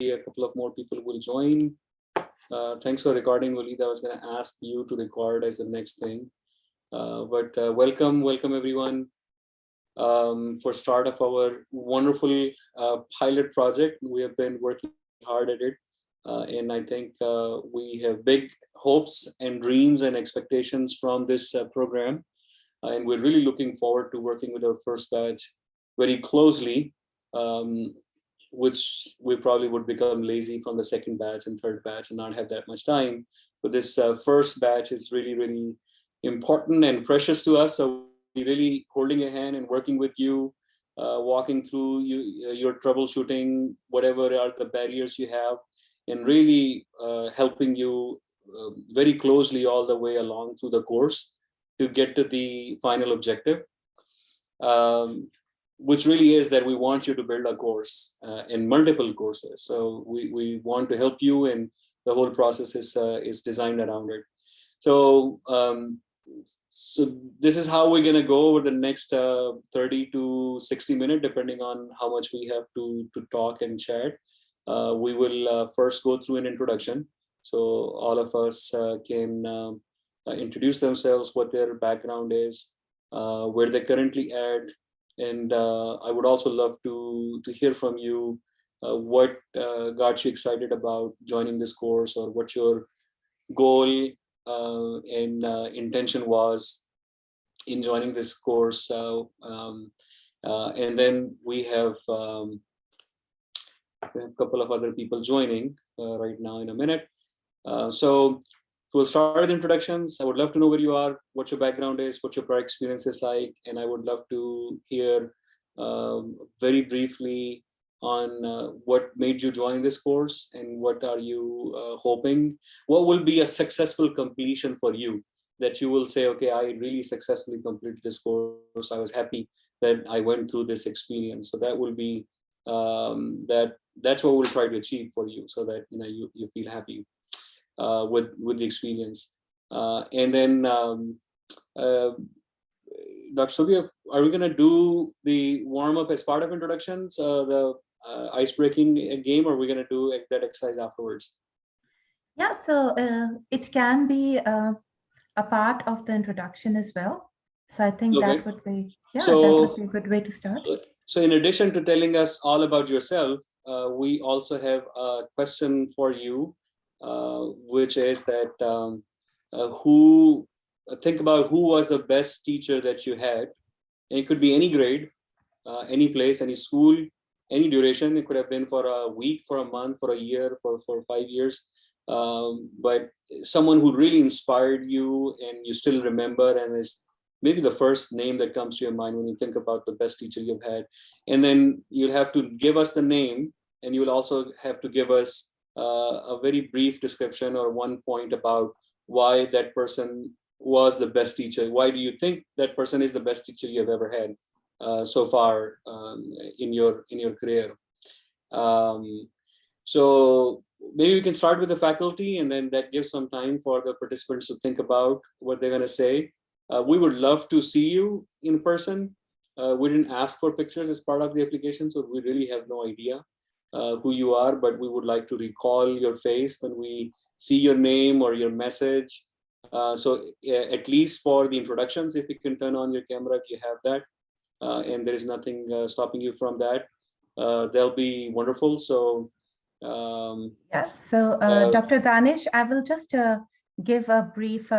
a couple of more people will join. Thanks for recording, Walid. I was going to ask you to record as the next thing. But welcome everyone for start of our wonderful pilot project. We have been working hard at it. And I think we have big hopes and dreams and expectations from this program. And we're really looking forward to working with our first batch very closely, which we probably would become lazy from the second batch and third batch and not have that much time. But this first batch is really, really important and precious to us. So we're really holding your hand and working with you, walking through your troubleshooting, whatever are the barriers you have, and really helping you very closely all the way along through the course to get to the final objective, which really is that we want you to build a course in multiple courses. So we want to help you, and the whole process is designed around it. So so this is how we're going to go over the next 30 to 60 minutes, depending on how much we have to talk and chat. We will first go through an introduction. So all of us can introduce themselves, what their background is, where they're currently at. And I would also love to hear from you what got you excited about joining this course, or what your goal and intention was in joining this course. And then we have a couple of other people joining right now in a minute. So we'll start with introductions. I would love to know where you are, what your background is, what your prior experience is like, and I would love to hear very briefly on what made you join this course, and what are you hoping, what will be a successful completion for you, that you will say, okay, I really successfully completed this course. I was happy that I went through this experience. So that will be that's what we'll try to achieve for you, so that you feel happy with the experience. And then Dr. Subia, are we going to do the warm-up as part of introductions, the ice-breaking game, or are we going to do that exercise afterwards? Yeah, so it can be a part of the introduction as well. So I think that would be, that would be a good way to start. So in addition to telling us all about yourself, we also have a question for you, which is that think about who was the best teacher that you had. And it could be any grade, any place, any school, any duration. It could have been for a week, for a month, for a year, for 5 years. But someone who really inspired you and you still remember, and is maybe the first name that comes to your mind when you think about the best teacher you've had. And then you'll have to give us the name, and you'll also have to give us a very brief description or one point about why that person was the best teacher. Why do you think that person is the best teacher you have ever had so far in your career? So maybe we can start with the faculty, and then that gives some time for the participants to think about what they're going to say. We would love to see you in person. We didn't ask for pictures as part of the application, so we really have no idea who you are, but we would like to recall your face when we see your name or your message. So at least for the introductions, if you can turn on your camera, if you have that, and there is nothing stopping you from that, they'll be wonderful. So yes, so Dr. Danish, I will just give a brief,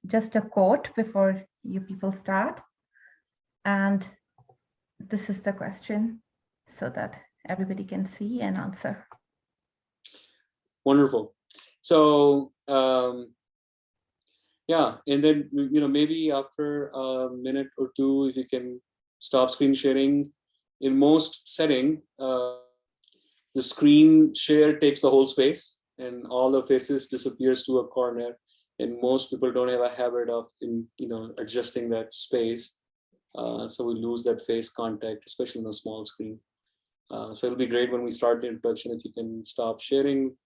just a quote before you people start. And this is the question, so that everybody can see and answer. Wonderful. So yeah, and then maybe after a minute or two, if you can stop screen sharing. In most setting, the screen share takes the whole space, and all the faces disappears to a corner. And most people don't have a habit of adjusting that space, so we lose that face contact, especially on a small screen. So it'll be great when we start the introduction if you can stop sharing,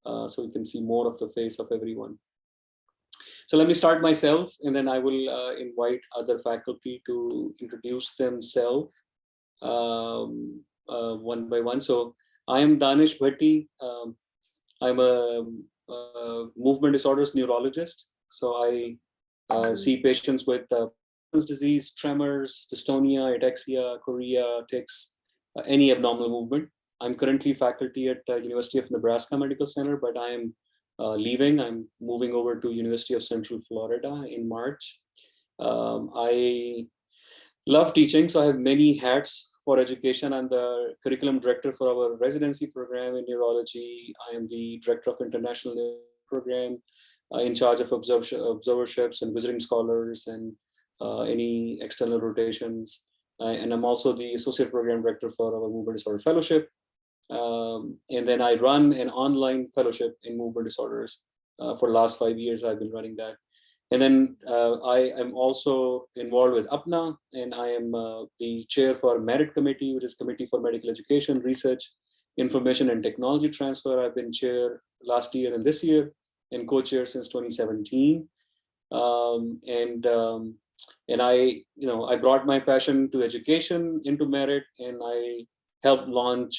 so we can see more of the face of everyone. So let me start myself, and then I will invite other faculty to introduce themselves one by one. So I am Danish Bhatti. I'm a movement disorders neurologist. So I see patients with Parkinson's disease, tremors, dystonia, ataxia, chorea, tics, any abnormal movement. I'm currently faculty at University of Nebraska Medical Center, but I am leaving. I'm moving over to University of Central Florida in March. I love teaching, so I have many hats for education. I'm the curriculum director for our residency program in neurology. I am the director of international program, in charge of observerships and visiting scholars and any external rotations. And I'm also the associate program director for our movement disorder fellowship. And then I run an online fellowship in movement disorders. For the last 5 years, I've been running that. And then I am also involved with APNA, and I am the chair for Merit Committee, which is Committee for Medical Education, Research, Information and Technology Transfer. I've been chair last year and this year, and co-chair since 2017. And I brought my passion to education into Merit, and I helped launch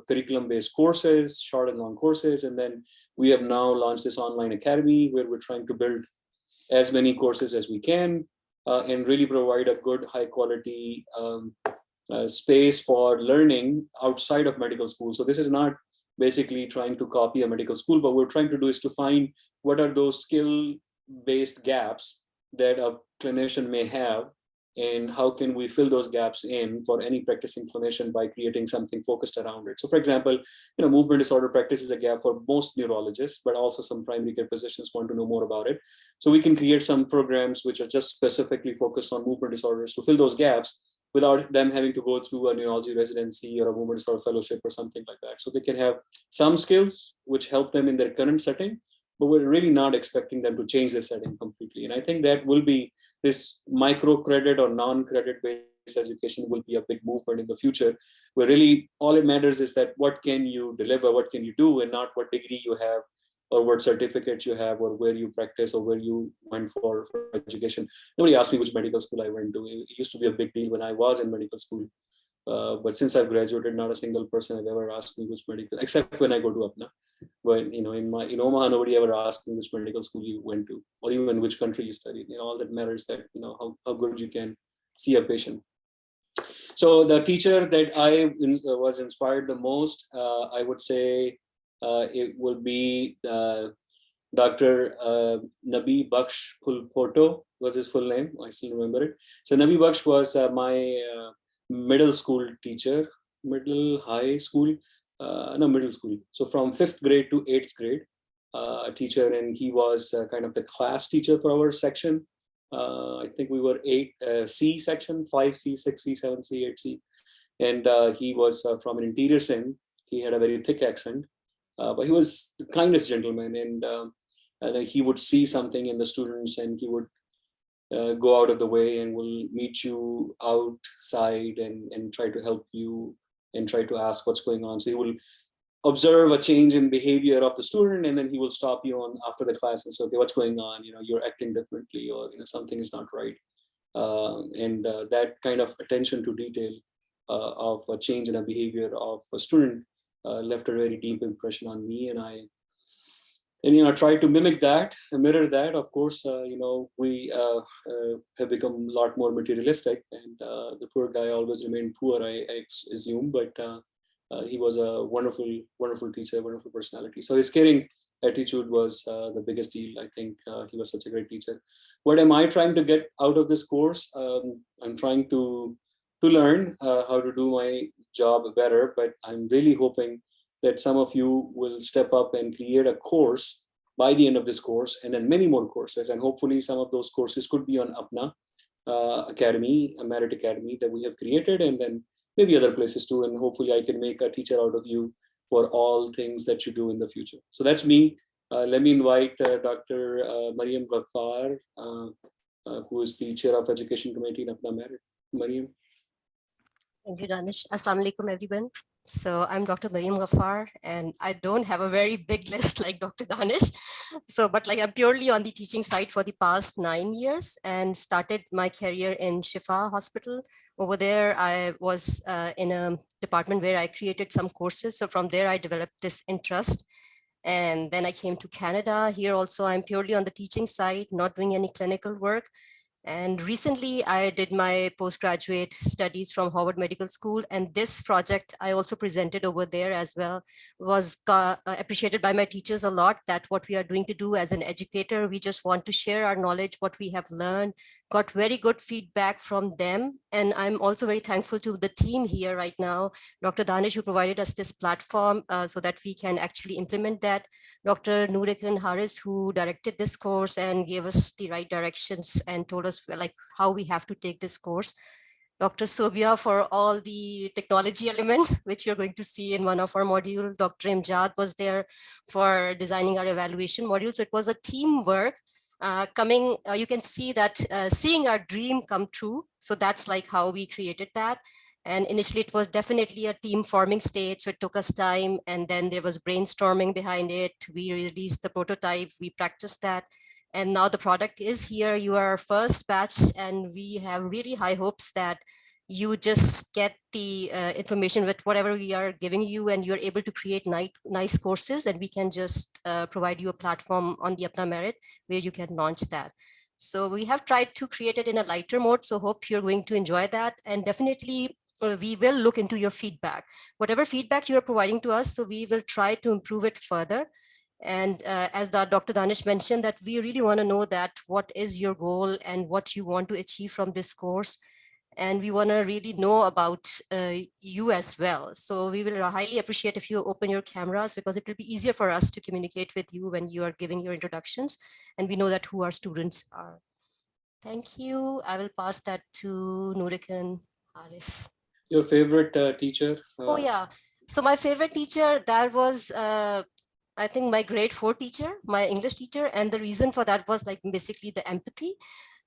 curriculum-based courses, short and long courses, and then we have now launched this online academy where we're trying to build as many courses as we can and really provide a good, high quality space for learning outside of medical school. So this is not basically trying to copy a medical school, but what we're trying to do is to find what are those skill-based gaps that a clinician may have, and how can we fill those gaps in for any practicing clinician by creating something focused around it. So for example, movement disorder practice is a gap for most neurologists, but also some primary care physicians want to know more about it. So we can create some programs which are just specifically focused on movement disorders to fill those gaps without them having to go through a neurology residency or a movement disorder fellowship or something like that. So they can have some skills which help them in their current setting, but we're really not expecting them to change their setting completely. And I think that will be this micro-credit or non-credit based education will be a big movement in the future, where really all it matters is that what can you deliver, what can you do, and not what degree you have or what certificate you have or where you practice or where you went for education. Nobody asked me which medical school I went to. It used to be a big deal when I was in medical school. But since I've graduated, not a single person has ever asked me which medical, except when I go to APNA. But in Omaha, nobody ever asked me which medical school you went to, or even which country you studied. All that matters that how good you can see a patient. So the teacher that I was inspired the most, I would say, it will be Dr. Nabi Baksh Pulpoto was his full name. I still remember it. So Nabi Baksh was my middle school teacher, middle school. So from 5th grade to 8th grade, teacher, and he was kind of the class teacher for our section. I think we were 8C section, 5C, 6C, 7C, 8C. And he was from an interior Sindh. He had a very thick accent, but he was the kindest gentleman. And he would see something in the students, and he would go out of the way and will meet you outside and try to help you and try to ask what's going on. So he will observe a change in behavior of the student, and then he will stop you on after the class and say, okay, what's going on? You're acting differently, or something is not right. That kind of attention to detail of a change in a behavior of a student left a very deep impression on me, and I try to mimic that, mirror that. Of course, we have become a lot more materialistic, and the poor guy always remained poor, I assume, but he was a wonderful, wonderful teacher, wonderful personality. So his caring attitude was the biggest deal. I think he was such a great teacher. What am I trying to get out of this course? I'm trying to learn how to do my job better, but I'm really hoping that some of you will step up and create a course by the end of this course, and then many more courses. And hopefully some of those courses could be on APNA Academy, a Merit Academy that we have created, and then maybe other places too. And hopefully I can make a teacher out of you for all things that you do in the future. So that's me. Let me invite Dr. Mariam Ghaffar, who is the chair of Education Committee in APNA Merit. Mariam. Thank you, Danish. Assalamu alaikum, everyone. So I'm Dr. Naeem Ghaffar, and I don't have a very big list like Dr. Danish. So, but like I'm purely on the teaching side for the past 9 years and started my career in Shifa Hospital. Over there, I was in a department where I created some courses. So from there, I developed this interest. And then I came to Canada. Here also, I'm purely on the teaching side, not doing any clinical work. And recently I did my postgraduate studies from Harvard Medical School. And this project I also presented over there as well, was appreciated by my teachers a lot, that what we are doing to do as an educator, we just want to share our knowledge, what we have learned, got very good feedback from them. And I'm also very thankful to the team here right now, Dr. Danish, who provided us this platform so that we can actually implement that. Dr. Nurekan Haris, who directed this course and gave us the right directions and told us like how we have to take this course. Dr. Sobia for all the technology element, which you're going to see in one of our modules. Dr. Imjad was there for designing our evaluation module. So it was a teamwork you can see that seeing our dream come true. So that's like how we created that. And initially it was definitely a team forming stage. So it took us time, and then there was brainstorming behind it. We released the prototype, we practiced that. And now the product is here. You are our first batch, and we have really high hopes that you just get the information with whatever we are giving you, and you're able to create nice courses, and we can just provide you a platform on the Apna Merit where you can launch that. So we have tried to create it in a lighter mode. So hope you're going to enjoy that. And definitely we will look into your feedback, whatever feedback you are providing to us. So we will try to improve it further. And as Dr. Danish mentioned, that we really want to know that what is your goal and what you want to achieve from this course. And we want to really know about you as well. So we will highly appreciate if you open your cameras, because it will be easier for us to communicate with you when you are giving your introductions, and we know that who our students are. Thank you. I will pass that to Nurikan Haris. Your favorite teacher? Oh yeah. So my favorite teacher, that was I think my grade 4 teacher, my English teacher. And the reason for that was like basically the empathy,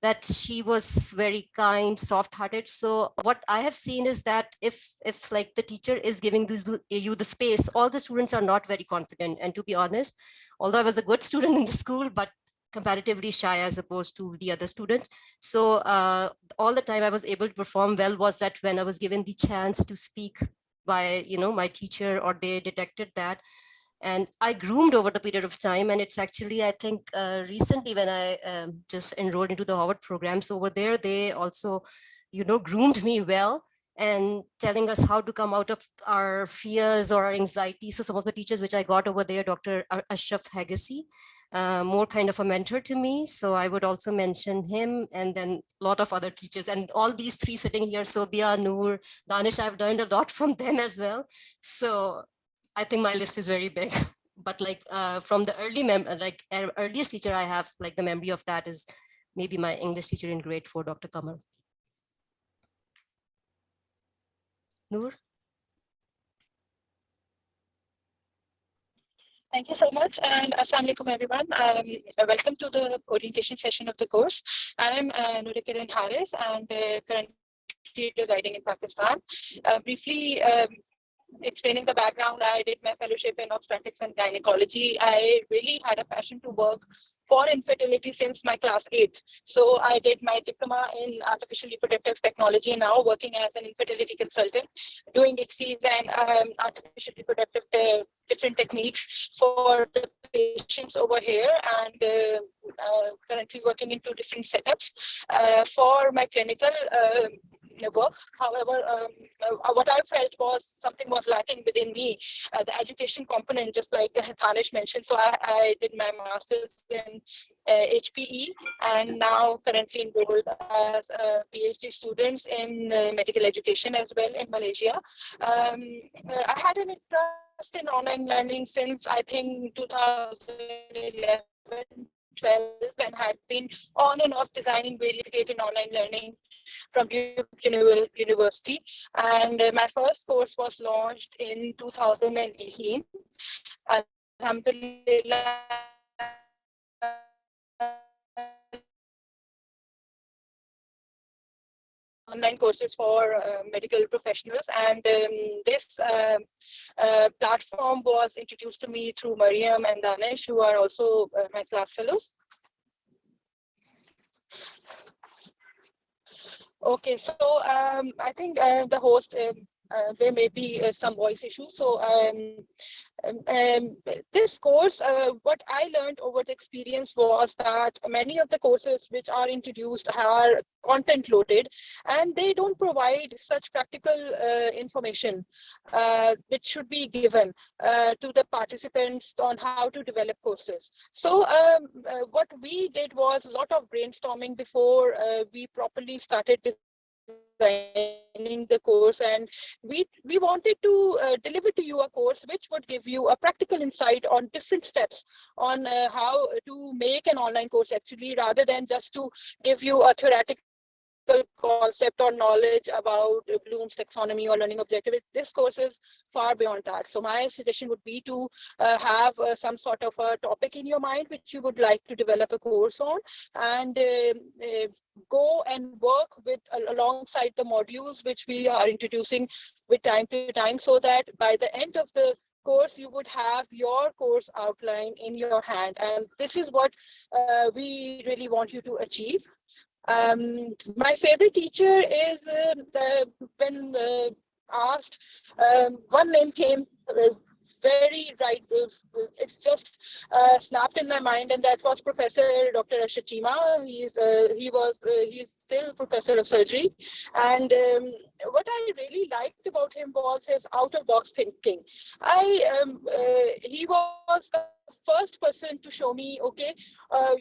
that she was very kind, soft-hearted. So what I have seen is that if like the teacher is giving you the space, all the students are not very confident. And to be honest, although I was a good student in the school, but comparatively shy as opposed to the other students. So all the time I was able to perform well was that when I was given the chance to speak by my teacher, or they detected that. And I groomed over the period of time. And it's actually, I think recently when I just enrolled into the Harvard program, so over there, they also, groomed me well, and telling us how to come out of our fears or our anxiety. So some of the teachers which I got over there, Dr. Ashraf Hagassi, more kind of a mentor to me. So I would also mention him, and then a lot of other teachers, and all these three sitting here, Sobia, Noor, Danish, I've learned a lot from them as well. So I think my list is very big. But like from the earliest teacher I have, like the memory of that is maybe my English teacher in grade 4, Dr. Kamal. Noor? Thank you so much, and Assalamu alaikum everyone. Welcome to the orientation session of the course. I am Nurikiran Haris, and currently residing in Pakistan. Briefly explaining the background, I did my fellowship in obstetrics and gynecology. I really had a passion to work for infertility since my class 8. So I did my diploma in artificial reproductive technology, now working as an infertility consultant, doing ICSIs and artificial reproductive different techniques for the patients over here, and currently working into different setups for my clinical work. However, what I felt was something was lacking within me, the education component, just like Tanish mentioned. So I did my master's in HPE, and now currently enrolled as a PhD students in medical education as well in Malaysia. I had an interest in online learning since I think 2011, 12, and had been on and off designing various in online learning from Duke University. And my first course was launched in 2018. Alhamdulillah, online courses for medical professionals. And this platform was introduced to me through Mariam and Danish, who are also my class fellows. Okay, so I think the host, there may be some voice issues. So this course, what I learned over the experience was that many of the courses which are introduced are content loaded, and they don't provide such practical information which should be given to the participants on how to develop courses. So what we did was a lot of brainstorming before we properly started designing the course, and we wanted to deliver to you a course which would give you a practical insight on different steps on how to make an online course actually, rather than just to give you a theoretical concept or knowledge about Bloom's taxonomy or learning objective. This course is far beyond that. So my suggestion would be to have some sort of a topic in your mind which you would like to develop a course on, and go and work with alongside the modules which we are introducing with time to time, so that by the end of the course you would have your course outline in your hand. And this is what we really want you to achieve. My favorite teacher is when asked, one name came very right. It's just snapped in my mind, and that was Professor Dr. Shachima. He's still professor of surgery, and what I really liked about him was his out-of-box thinking. He was the first person to show me, okay,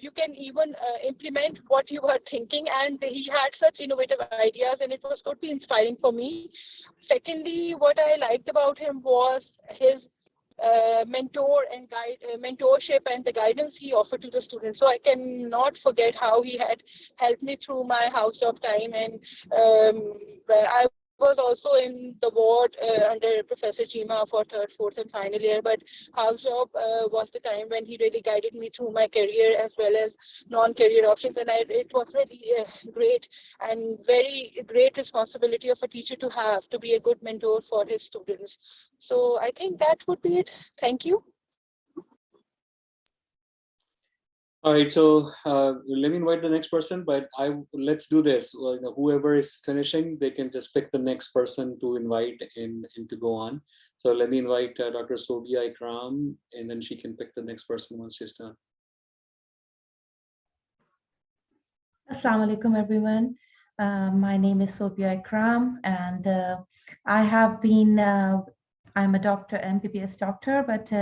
you can even implement what you are thinking, and he had such innovative ideas, and it was totally inspiring for me. Secondly, what I liked about him was his mentorship and the guidance he offered to the students. So I cannot forget how he had helped me through my house job time, and I was also in the ward under Professor Chima for third, fourth, and final year. But house job was the time when he really guided me through my career as well as non-career options, and it was really great and very great responsibility of a teacher to be a good mentor for his students. So I think that would be it. Thank you. All right, so let me invite the next person, but let's do this. Whoever is finishing, they can just pick the next person to invite and to go on. So let me invite Dr. Sobia Ikram, and then she can pick the next person once she's done. Assalamu alaikum, everyone. My name is Sobia Ikram, and I have been, I'm a doctor, MBBS doctor, but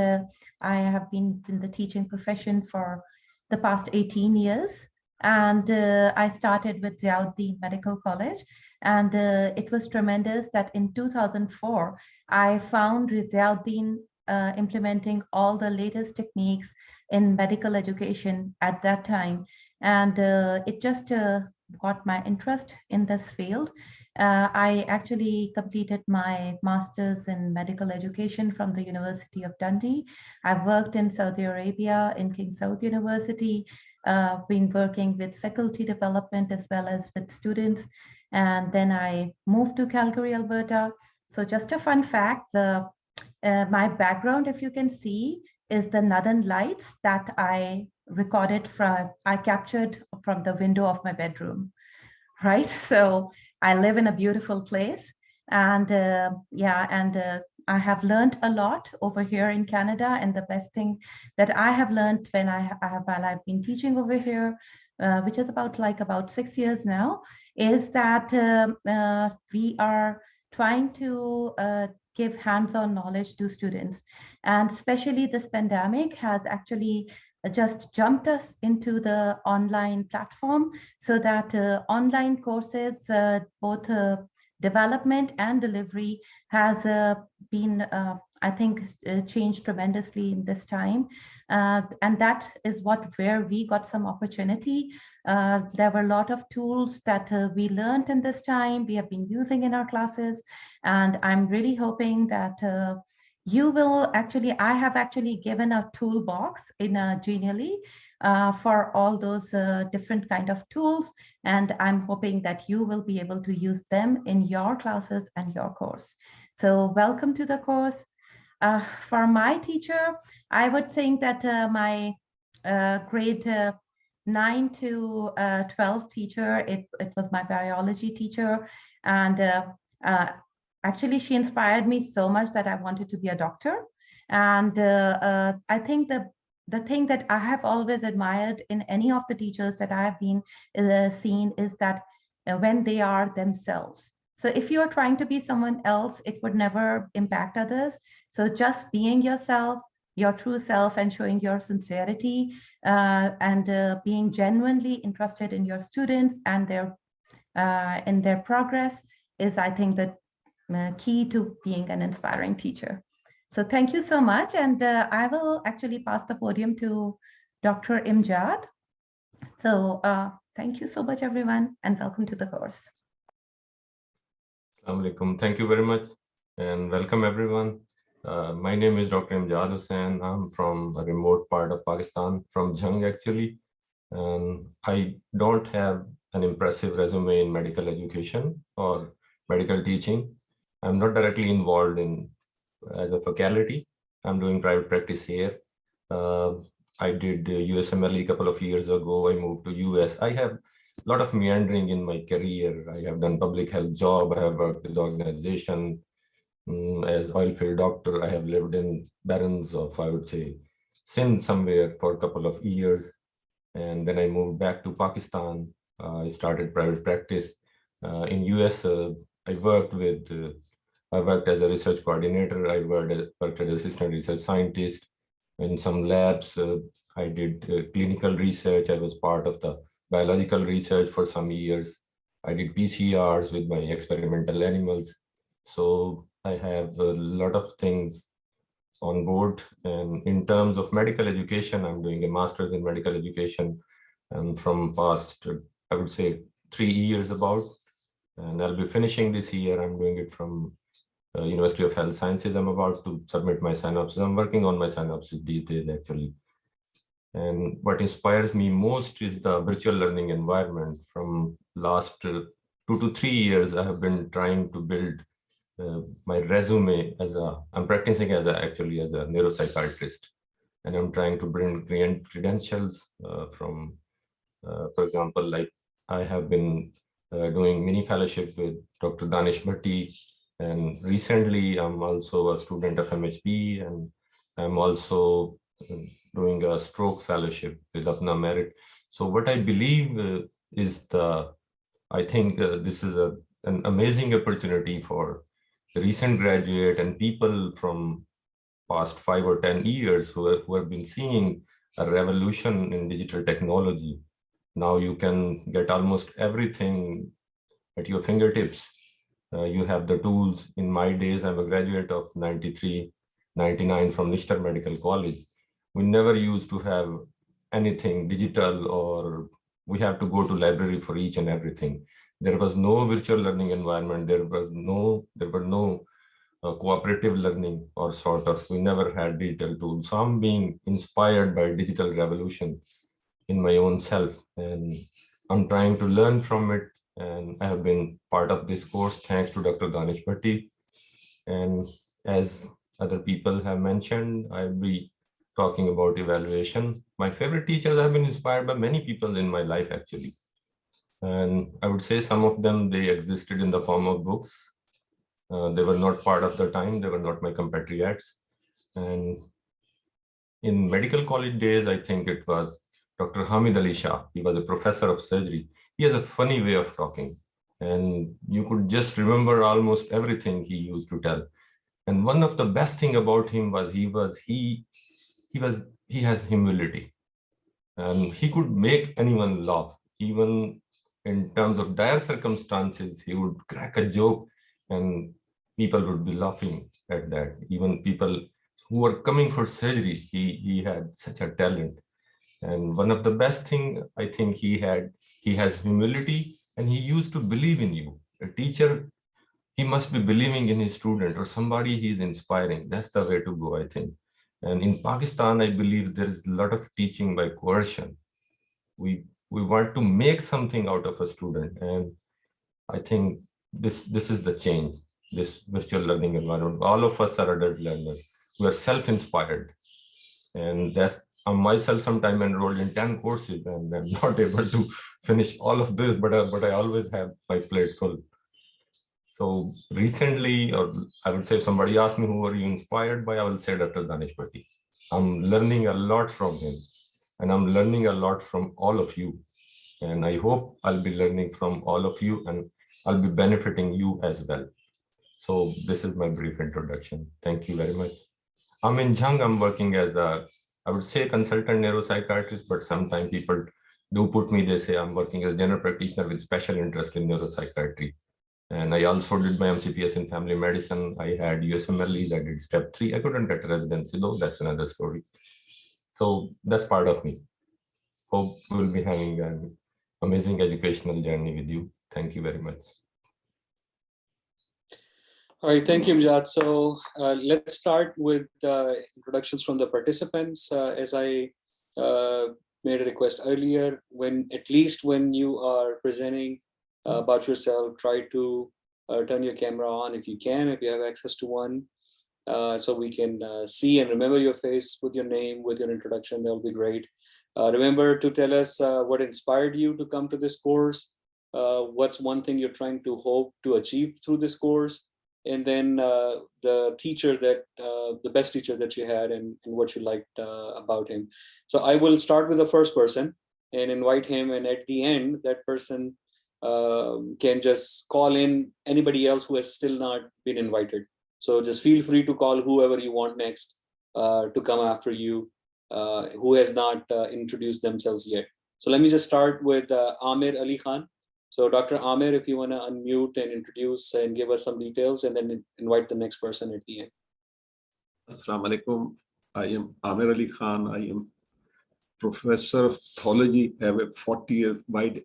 I have been in the teaching profession for the past 18 years. And I started with Ziauddin Medical College, and it was tremendous that in 2004, I found Ziauddin implementing all the latest techniques in medical education at that time. And it just got my interest in this field. I actually completed my master's in medical education from the University of Dundee. I've worked in Saudi Arabia in King Saud University, been working with faculty development as well as with students. And then I moved to Calgary, Alberta. So just a fun fact, my background, if you can see, is the Northern Lights that I captured from the window of my bedroom, right? So I live in a beautiful place, and I have learned a lot over here in Canada. And the best thing that I have learned while I've been teaching over here, which is about 6 years now, is that we are trying to give hands-on knowledge to students. And especially this pandemic has actually just jumped us into the online platform, so that online courses, both development and delivery, has been, I think, changed tremendously in this time. And that is where we got some opportunity. There were a lot of tools that we learned in this time, we have been using in our classes. And I'm really hoping that you will actually, I have actually given a toolbox in Genially for all those different kind of tools. And I'm hoping that you will be able to use them in your classes and your course. So welcome to the course. For my teacher, I would think that my grade 9 to 12 teacher, it was my biology teacher. And actually, she inspired me so much that I wanted to be a doctor. And I think the thing that I have always admired in any of the teachers that I have been seen is that when they are themselves. So if you're trying to be someone else, it would never impact others. So just being yourself, your true self, and showing your sincerity and being genuinely interested in your students and in their progress is, I think, the key to being an inspiring teacher. So thank you so much. And I will actually pass the podium to Dr. Imjad. So thank you so much, everyone, and welcome to the course. Assalamu alaikum. Thank you very much and welcome everyone. My name is Dr. Imjad Hussain. I'm from a remote part of Pakistan, from Jhang actually. I don't have an impressive resume in medical education or medical teaching. I'm not directly involved in as a faculty. I'm doing private practice here. I did USMLE a couple of years ago. I moved to US. I have a lot of meandering in my career. I have done public health job. I have worked with organization as oil field doctor. I have lived in barrens of, I would say, Sindh somewhere for a couple of years. And then I moved back to Pakistan. I started private practice. In US, I worked as a research coordinator. I worked as assistant research scientist in some labs. I did clinical research. I was part of the biological research for some years. I did PCRs with my experimental animals. So I have a lot of things on board. And in terms of medical education, I'm doing a master's in medical education. And from past, I would say 3 years about, and I'll be finishing this year. I'm doing it from University of Health Sciences. I'm about to submit my synopsis. I'm working on my synopsis these days, actually. And what inspires me most is the virtual learning environment. From last 2 to 3 years, I have been trying to build my resume I'm practicing actually as a neuropsychiatrist. And I'm trying to bring credentials from, for example, like I have been doing mini fellowship with Dr. Danish Bhatti. And recently, I'm also a student of MHP, and I'm also doing a stroke fellowship with Apna Merit. So what I believe is I think this is an amazing opportunity for recent graduate and people from past 5 or 10 years who have been seeing a revolution in digital technology. Now you can get almost everything at your fingertips. You have the tools. In my days, I'm a graduate of 93, 99 from Nishtar Medical College. We never used to have anything digital, or we have to go to library for each and everything. There was no virtual learning environment. There were no cooperative learning or sort of, we never had digital tools. So I'm being inspired by digital revolution in my own self, and I'm trying to learn from it. And I have been part of this course thanks to Dr. Danish Bhatti. And as other people have mentioned, I'll be talking about evaluation. My favorite teachers have been inspired by many people in my life, actually. And I would say some of them, they existed in the form of books. They were not part of the time. They were not my compatriots. And in medical college days, I think it was Dr. Hamid Ali Shah. He was a professor of surgery. He has a funny way of talking, and you could just remember almost everything he used to tell. And one of the best thing about him was he has humility, and he could make anyone laugh. Even in terms of dire circumstances, he would crack a joke and people would be laughing at that. Even people who were coming for surgery, he had such a talent. And one of the best thing I think he has humility, and he used to believe in you. A teacher, he must be believing in his student or somebody he's inspiring. That's the way to go, I think. And in Pakistan, I believe there is a lot of teaching by coercion. We want to make something out of a student. And I think this is the change, this virtual learning environment. All of us are adult learners. We are self-inspired. And that's myself sometime enrolled in 10 courses and I'm not able to finish all of this, but I always have my plate full. So recently, or I would say if somebody asked me who are you inspired by, I will say Dr. Danish Bhatti. I'm learning a lot from him and I'm learning a lot from all of you. And I hope I'll be learning from all of you and I'll be benefiting you as well. So this is my brief introduction. Thank you very much. I'm in Jhang. I'm working as a, I would say consultant neuropsychiatrist, but sometimes people do put me, they say I'm working as a general practitioner with special interest in neuropsychiatry. And I also did my MCPS in family medicine. I had USMLEs, I did step 3. I couldn't get a residency though, that's another story. So that's part of me. Hope we'll be having an amazing educational journey with you. Thank you very much. All right, thank you, Imjad. So let's start with introductions from the participants. As I made a request earlier, at least when you are presenting about yourself, try to turn your camera on if you can, if you have access to one, so we can see and remember your face with your name, with your introduction. That will be great. Remember to tell us what inspired you to come to this course. What's one thing you're trying to hope to achieve through this course? And then the teacher that, the best teacher that you had and what you liked about him. So I will start with the first person and invite him. And at the end, that person can just call in anybody else who has still not been invited. So just feel free to call whoever you want next to come after you, who has not introduced themselves yet. So let me just start with Amir Ali Khan. So Dr. Amir, if you want to unmute and introduce and give us some details and then invite the next person at the end. Assalamu alaikum. I am Amir Ali Khan. I am professor of pathology. I have a 40 years wide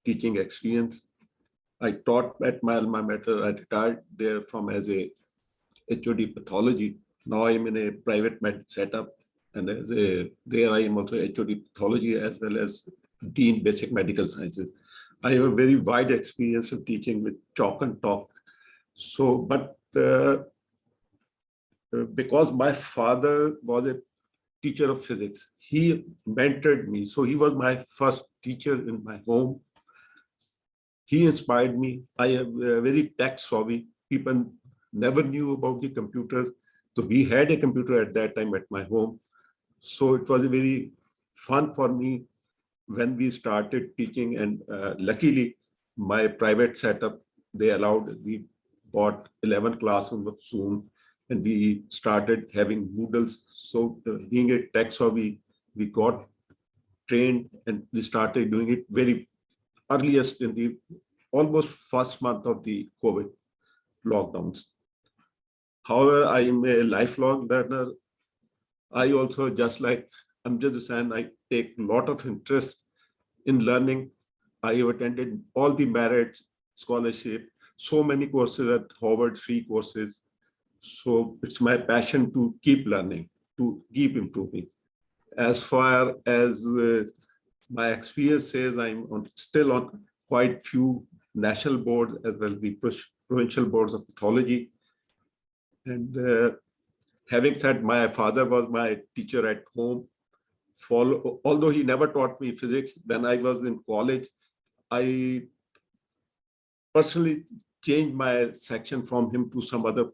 teaching experience. I taught at my alma mater. I retired there from as a HOD pathology. Now I am in a private med setup, and there I am also HOD pathology as well as Dean Basic Medical Sciences. I have a very wide experience of teaching with chalk and talk. So, but because my father was a teacher of physics, he mentored me. So he was my first teacher in my home. He inspired me. I am very tech savvy. People never knew about the computers. So we had a computer at that time at my home. So it was very fun for me when we started teaching, and luckily my private setup, we bought 11 classrooms soon and we started having Moodles. So being a tech savvy, we got trained and we started doing it very earliest in the almost first month of the COVID lockdowns. However, I am a lifelong learner. I also, just like Amjad Hussain, I take a lot of interest in learning. I have attended all the merit scholarship, so many courses at Harvard, free courses. So it's my passion to keep learning, to keep improving. As far as my experience says, I'm still on quite few national boards as well as the provincial boards of pathology. And having said, my father was my teacher at home. Although he never taught me physics, when I was in college, I personally changed my section from him to some other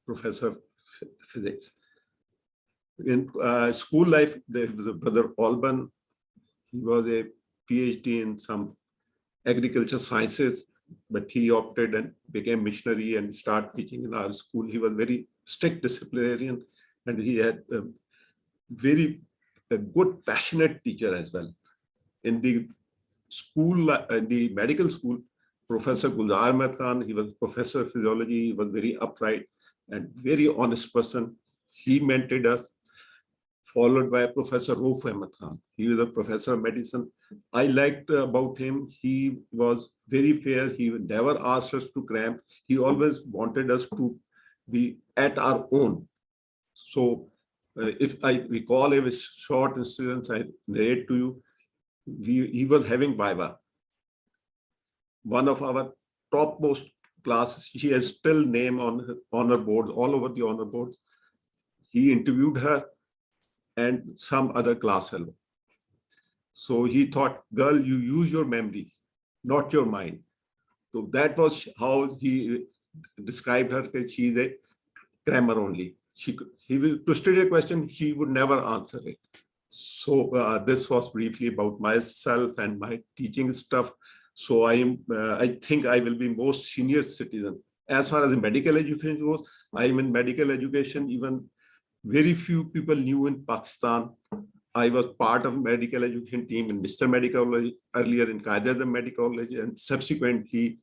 professor of physics. In school life, there was a brother Alban. He was a PhD in some agriculture sciences, but he opted and became missionary and started teaching in our school. He was very strict disciplinarian, and he had a good, passionate teacher as well. In the school, in the medical school, Professor Gulzar Ahmed Khan, he was professor of physiology. He was very upright and very honest person. He mentored us. followed by Professor Rauf Ahmed Khan. He was a professor of medicine. I liked about him, he was very fair. He never asked us to cram. He always wanted us to be at our own. So if I recall a short instance, I narrate to you, he was having Viva. One of our topmost classes, she has still name on her honor boards, all over the honor boards. He interviewed her and some other class fellow. So he thought, girl, you use your memory, not your mind. So that was how he described her, that she's a crammer only. He will twisted a question, she would never answer it. So this was briefly about myself and my teaching stuff. So I think I will be most senior citizen. As far as the medical education goes, I am in medical education. Even very few people knew in Pakistan. I was part of medical education team in Mr. Medical College, earlier in Qaeda Medical College, and subsequently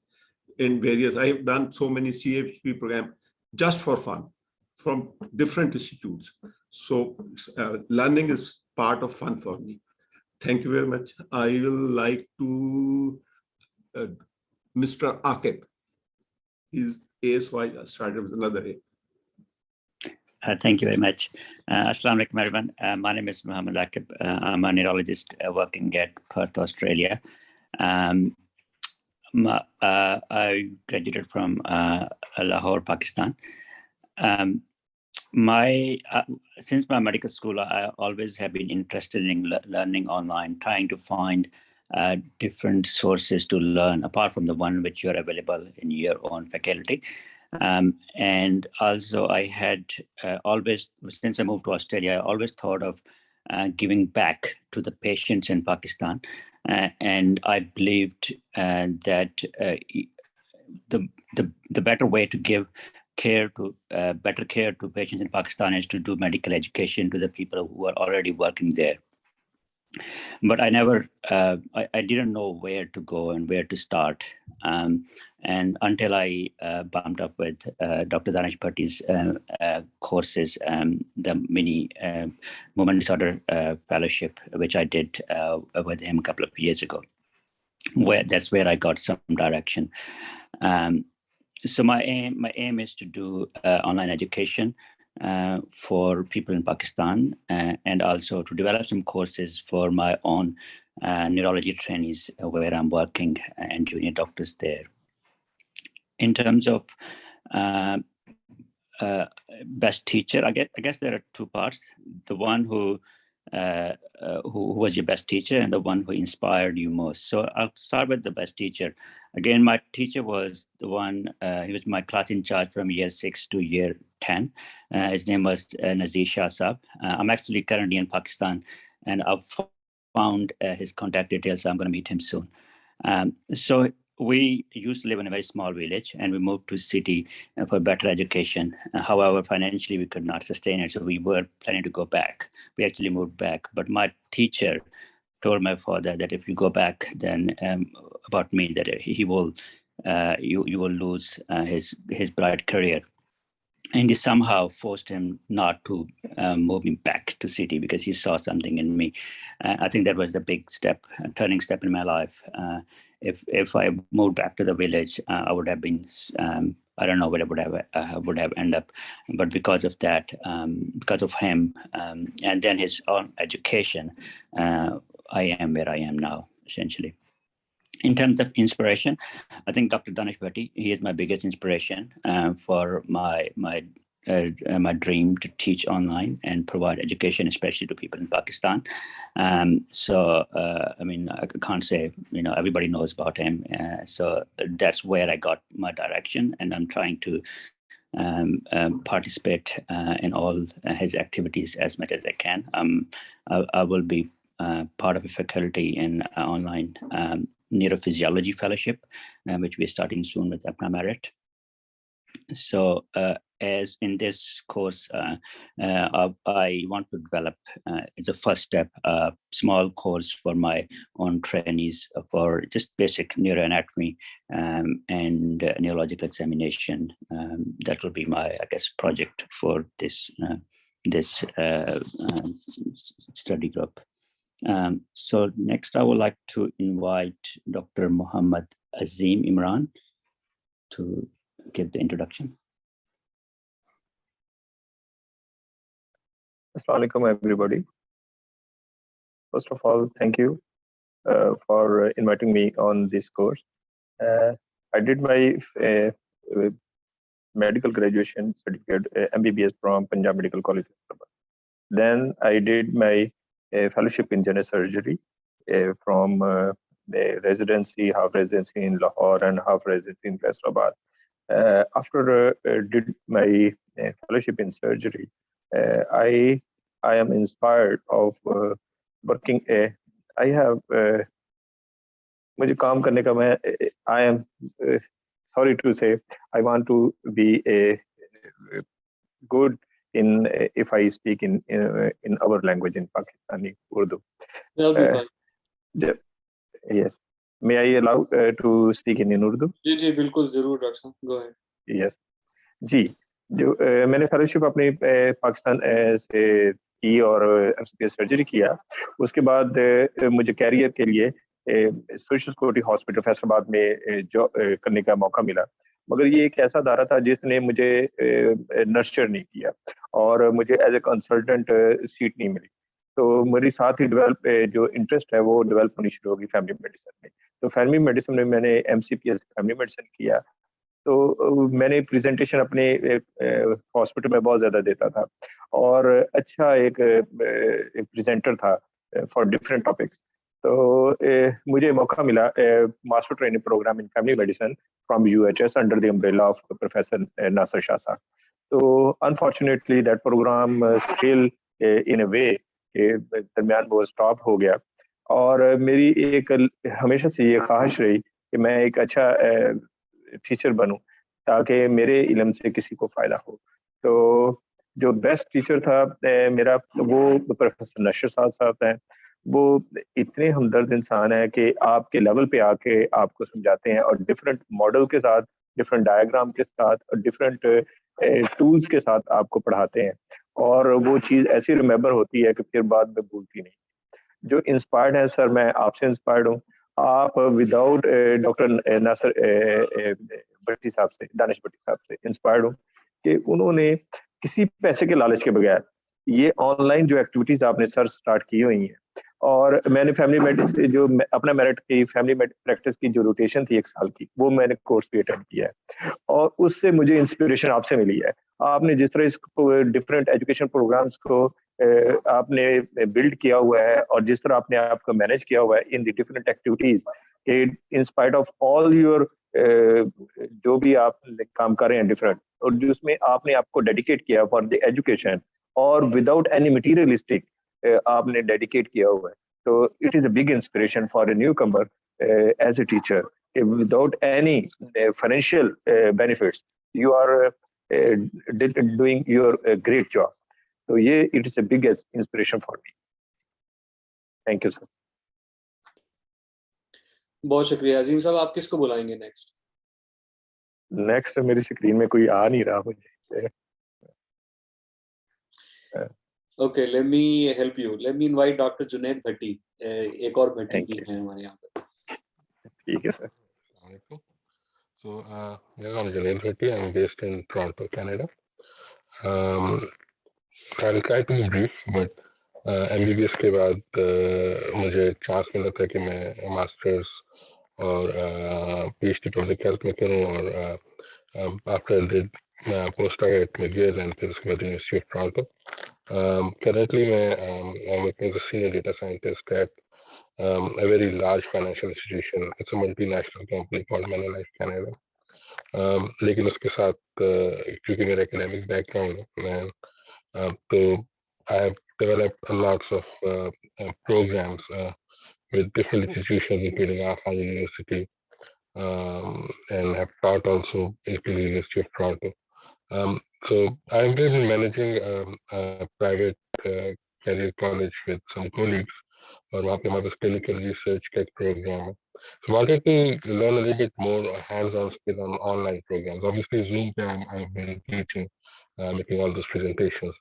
in various, I have done so many CHP programs just for fun from different institutes. So learning is part of fun for me. Thank you very much. I will like to Mr. Akib. His ASY started with another A. Thank you very much. Assalamu alaikum, everyone. My name is Muhammad Akib. I'm a neurologist working at Perth, Australia. I graduated from Lahore, Pakistan. Since my medical school, I always have been interested in learning online, trying to find different sources to learn, apart from the one which are available in your own faculty. And also I had always, since I moved to Australia, I always thought of giving back to the patients in Pakistan. And I believed that the better way to give better care to patients in Pakistan is to do medical education to the people who are already working there. But I never, I didn't know where to go and where to start. And until I bumped up with Dr. Danish Bhatti's courses, the mini movement disorder fellowship, which I did with him a couple of years ago, that's where I got some direction. So my aim is to do online education for people in Pakistan, and also to develop some courses for my own neurology trainees where I'm working and junior doctors there. In terms of best teacher, I guess there are two parts: the one who was your best teacher and the one who inspired you most. So I'll start with the best teacher. Again, my teacher was the one, he was my class in charge from year 6 to year 10. His name was Nazir Shah Saab. I'm actually currently in Pakistan, and I've found his contact details, so I'm going to meet him soon. So we used to live in a very small village, and we moved to city for better education. However, financially, we could not sustain it, so we were planning to go back. We actually moved back, but my teacher told my father that if you go back, then about me, that he will, you will lose his bright career. And he somehow forced him not to move me back to city because he saw something in me. I think that was the big step, a turning step in my life. If I moved back to the village, I would have been, I don't know where I would have ended up. But because of that, because of him, and then his own education, I am where I am now, essentially. In terms of inspiration, I think Dr. Danish Bhatti, he is my biggest inspiration for my dream to teach online and provide education, especially to people in Pakistan. So, I mean, I can't say, everybody knows about him. So that's where I got my direction, and I'm trying to participate in all his activities as much as I can. I will be part of a faculty in online neurophysiology fellowship, which we're starting soon with Apna Merit. So as in this course, I want to develop, it's a first step, a small course for my own trainees for just basic neuroanatomy and neurological examination. That will be my, I guess, project for this this study group. So next, I would like to invite Dr. Muhammad Azim Imran to give the introduction. Assalamu alaikum, everybody. First of all, thank you for inviting me on this course. I did my medical graduation certificate, MBBS from Punjab Medical College. Then I did my fellowship in general surgery from the residency, half residency in Lahore and half residency in Faisalabad. After did my fellowship in surgery, I am inspired of working. I have मुझे काम करने का मैं I am sorry to say I want to be a good in if I speak in our language in Pakistani Urdu. Yes. May I allow to speak in Urdu? जी बिल्कुल जरूर doctor साहब, go ahead. Yes. जी जो मैंने fellowship अपनी पाकिस्तान से की और एमसीपीएस surgery किया, उसके बाद मुझे कैरियर के लिए सोशल सिक्योरिटी हॉस्पिटल फैसलाबाद में जॉब करने का मौका मिला, मगर ये एक ऐसा अदारा था जिसने मुझे नर्चर नहीं किया और मुझे एज ए कंसल्टेंट सीट नहीं मिली। तो मेरे साथ ही डेवलप जो इंटरेस्ट है वो डेवलप होनी शुरू होगी फैमिली मेडिसिन में। तो फैमिली मेडिसिन में मैंने एमसीपीएस फैमिली मेडिसिन किया। तो मैंने प्रेजेंटेशन अपने हॉस्पिटल में बहुत ज़्यादा देता था और अच्छा एक प्रेजेंटर था फॉर डिफरेंट टॉपिक्स। तो मुझे मौका मिला master training program in family medicine from UHS under the umbrella of professor Nasir Shah Sahab. तो unfortunately that program still in a way दरमियान वो स्टॉप हो गया और मेरी एक हमेशा से ये ख्वाहिश रही कि मैं एक अच्छा टीचर बनूं ताकि मेरे इल्म से किसी को फ़ायदा हो। तो जो बेस्ट टीचर था मेरा वो प्रोफेसर नासिर शाह साहब हैं। वो इतने हमदर्द इंसान है कि आपके लेवल पे आके आपको समझाते हैं और डिफरेंट मॉडल के साथ, डिफरेंट डायग्राम के साथ और डिफरेंट टूल्स के साथ आपको पढ़ाते हैं और वो चीज़ ऐसी रिमेंबर होती है कि फिर बाद में भूलती नहीं। जो इंस्पायर्ड है सर, मैं आपसे इंस्पायर्ड हूँ। आप विदाउट डॉक्टर नासिर भट्टी साहब से, दानिश भट्टी साहब से इंस्पायर्ड हूँ कि उन्होंने किसी पैसे के लालच के बगैर ये ऑनलाइन जो एक्टिविटीज आपने सर स्टार्ट की हुई हैं और मैंने फैमिली मेडिसिन जो अपना मेरिट की फैमिली प्रैक्टिस की जो रोटेशन थी 1 साल की, वो मैंने कोर्स भी अटेंड किया है और उससे मुझे इंस्पिरेशन आपसे मिली है। आपने जिस तरह इसको डिफरेंट एजुकेशन प्रोग्राम्स को आपने बिल्ड किया हुआ है और जिस तरह आपने आपको मैनेज किया हुआ है in the different activities, in spite of all your जो भी आप काम कर रहे हैं डिफरेंट, और जिसमें आपने आपको डेडिकेट किया फॉर द एजुकेशन और विदाउट एनी मटीरियलिस्टिक आपने डेडिकेट किया हुआ है। तो it is a big inspiration for a newcomer as a teacher without any financial benefits you are doing your great job. So yeah, it is a big inspiration for me. Thank you, sir. बहुत शुक्रिया अजीम साहब। आप किसको बुलाएंगे next? Next मेरी screen में कोई आ नहीं रहा मुझे। Okay, let me help you. Let me invite doctor Junaid Bhatti. एक और भट्टी भी है हमारे यहाँ पे। ठीक है sir. So, my name is Junaid Bhatti. I'm based in Toronto, Canada. I'll try to be brief, but MBBS के बाद मुझे चांस मिला था कि मैं मास्टर्स और PhD पब्लिक हेल्थ में करूँ और आफ्टर दिड पोस्ट ग्रेजुएट McGill and फिर उसके बाद university of Toronto. Currently I'm working as a senior data scientist at a very large financial institution. It's a multinational company called Manulife Canada. लेकिन उसके साथ क्योंकि मेरा एकेडमिक बैकग्राउंड है तो I have developed a lots of programs with different institutions including Afan University and have taught also in the University of Toronto. So I'm been managing a private career college with some colleagues और वहाँ पे हमारे clinical research का एक program है. So wanted to learn a little bit more hands-on skill on online programs. Obviously Zoom पे I've been teaching, making all those presentations.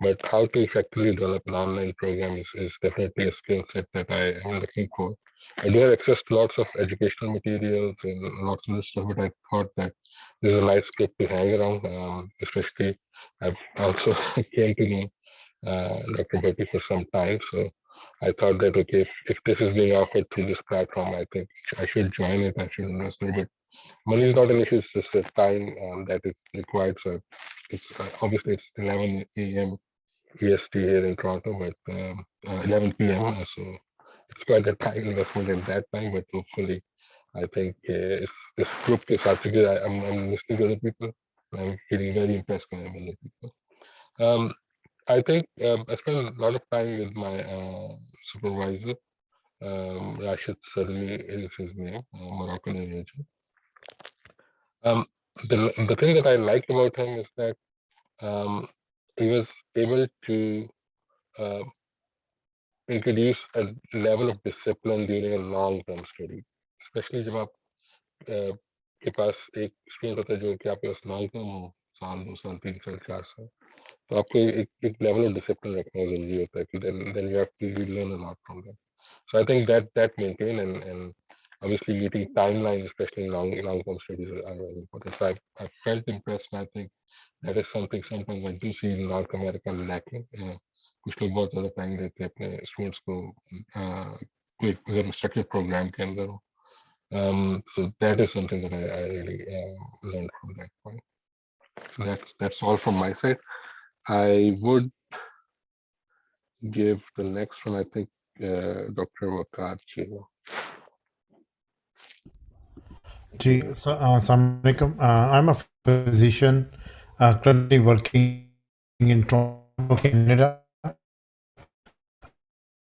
but how to effectively develop an online program is definitely a skill set that I am looking for. I do have access to lots of educational materials and lots of this stuff, but I thought that this is a nice script to hang around, especially I've also came to know Dr. Bhatti for some time. So I thought that, okay, if this is being offered through this platform, I think I should join it. I should invest a little bit. Money is not an issue, it's just the time that is required. So it's obviously it's 11 a.m. EST here in Toronto, but 11 p.m. So it's quite a time investment in that time, but hopefully I think this group is actually, I'm listening to other people. I'm feeling very impressed when I'm with other people. I think I spent a lot of time with my supervisor. Rashid certainly is his name, Moroccan origin. The thing that I liked about him is that he was able to uh, introduce a level of discipline during a long-term study, especially जब आप के पास एक experience होता है जो कि आपके पास long-term हो, साल 2 साल 3 साल 4 साल, तो आपको एक level of discipline रखना जरूरी होता है कि then you have to really learn a lot from that. So I think that maintain and obviously meeting timelines, especially in long-term studies, are very important. So I felt impressed, and I think that is something sometimes I do see in North America lacking. कुछ लोग बहुत ज़्यादा time देते हैं अपने students को कोई अगर स्ट्रक्चर प्रोग्राम के अंदर हो. So that is something that I really learned from that point. So that's all from my side. I would give the next one, I think, Dr. Wakar Chino. Assalamualaikum. I'm a physician currently working in Toronto, Canada.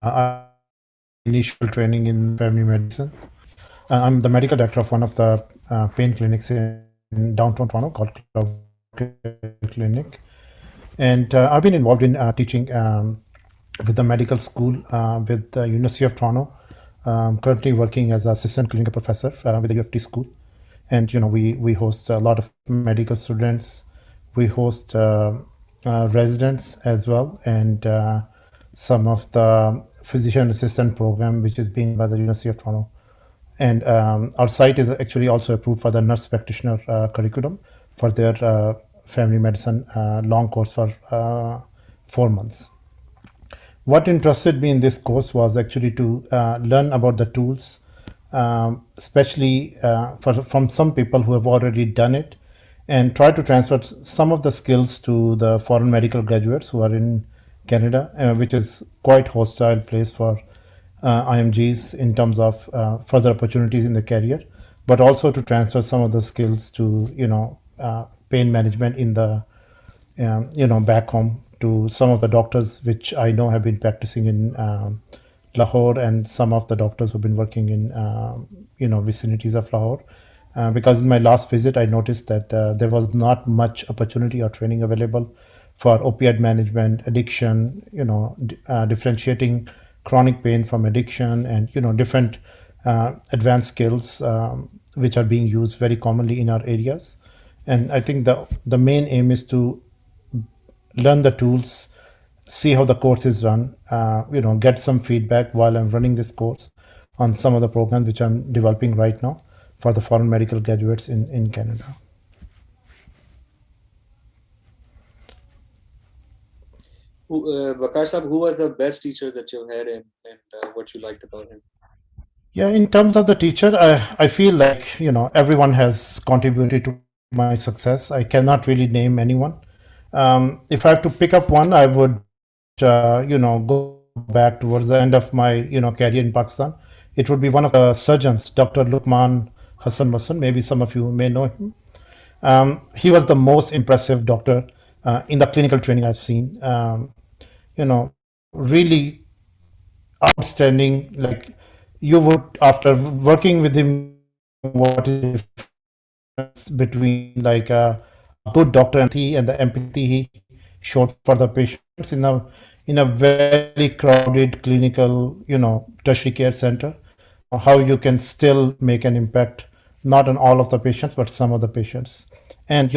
I initial training in family medicine. I'm the medical director of one of the pain clinics in downtown Toronto called Club Clinic. And I've been involved in teaching with the medical school with the University of Toronto. Currently working as assistant clinical professor with the UFT school. And we host a lot of medical students. We host residents as well, and some of the physician assistant program which is being by the University of Toronto. And our site is actually also approved for the nurse practitioner curriculum for their family medicine long course for 4 months. What interested me in this course was actually to learn about the tools, especially from some people who have already done it, and try to transfer some of the skills to the foreign medical graduates who are in Canada, which is quite hostile place for IMGs in terms of further opportunities in the career, but also to transfer some of the skills to pain management in the back home to some of the doctors which I know have been practicing in Lahore, and some of the doctors who've been working in vicinities of Lahore. Because in my last visit, I noticed that there was not much opportunity or training available for opioid management, addiction, differentiating chronic pain from addiction, and different advanced skills which are being used very commonly in our areas. And I think the main aim is to learn the tools, see how the course is run, get some feedback while I'm running this course on some of the programs which I'm developing right now for the foreign medical graduates in Canada. Bakar Sahab, who was the best teacher that you had, and what you liked about him? Yeah, in terms of the teacher, I feel like everyone has contributed to my success. I cannot really name anyone. If I have to pick up one, I would go back towards the end of my career in Pakistan. It would be one of the surgeons, Dr. Lukman Hassan Masan. Maybe some of you may know him. He was the most impressive doctor in the clinical training I've seen. Really outstanding. Like, you would, after working with him, what is the difference between like a good doctor and the empathy he showed for the patients in a very crowded clinical tertiary care center, how you can still make an impact, not on all of the patients but some of the patients, and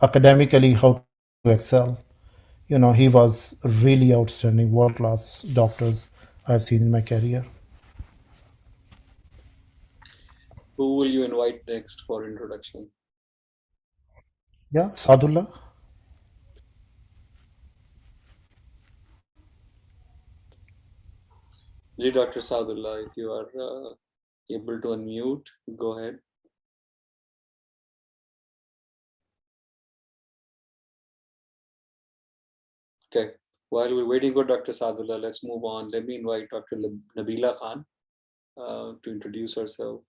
academically how to excel. he was really outstanding, world-class doctors I've seen in my career. Who will you invite next for introduction? Yeah, Sadullah. Dr. Sadullah, if you are able to unmute, go ahead. Okay, while we're waiting for Dr. Sadullah, let's move on. Let me invite Dr. Nabila Khan to introduce herself.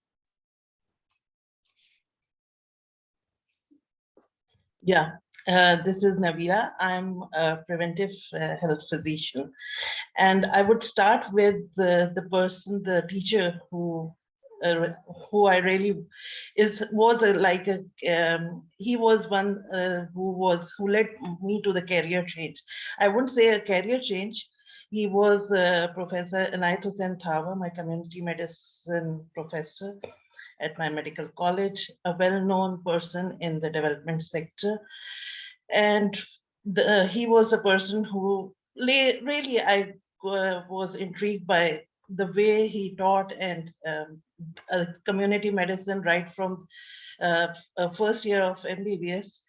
Yeah, this is Nabila. I'm a preventive health physician. And I would start with the person, the teacher who I really was he was one who led me to the career change. I wouldn't say a career change. He was Professor Anayat Hussain Thawa, my community medicine professor at my medical college, a well-known person in the development sector. And he was a person who really I was intrigued by the way he taught and community medicine right from first year of MBBS.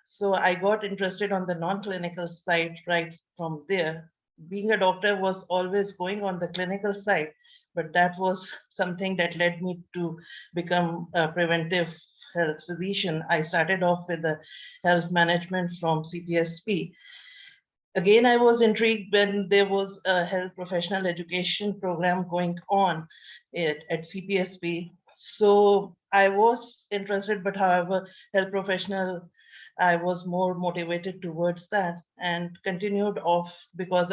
So I got interested on the non-clinical side right from there. Being a doctor was always going on the clinical side, but that was something that led me to become a preventive health physician. I started off with the health management from CPSP. Again, I was intrigued when there was a health professional education program going on at CPSP. So I was interested, but however, health professional, I was more motivated towards that and continued off because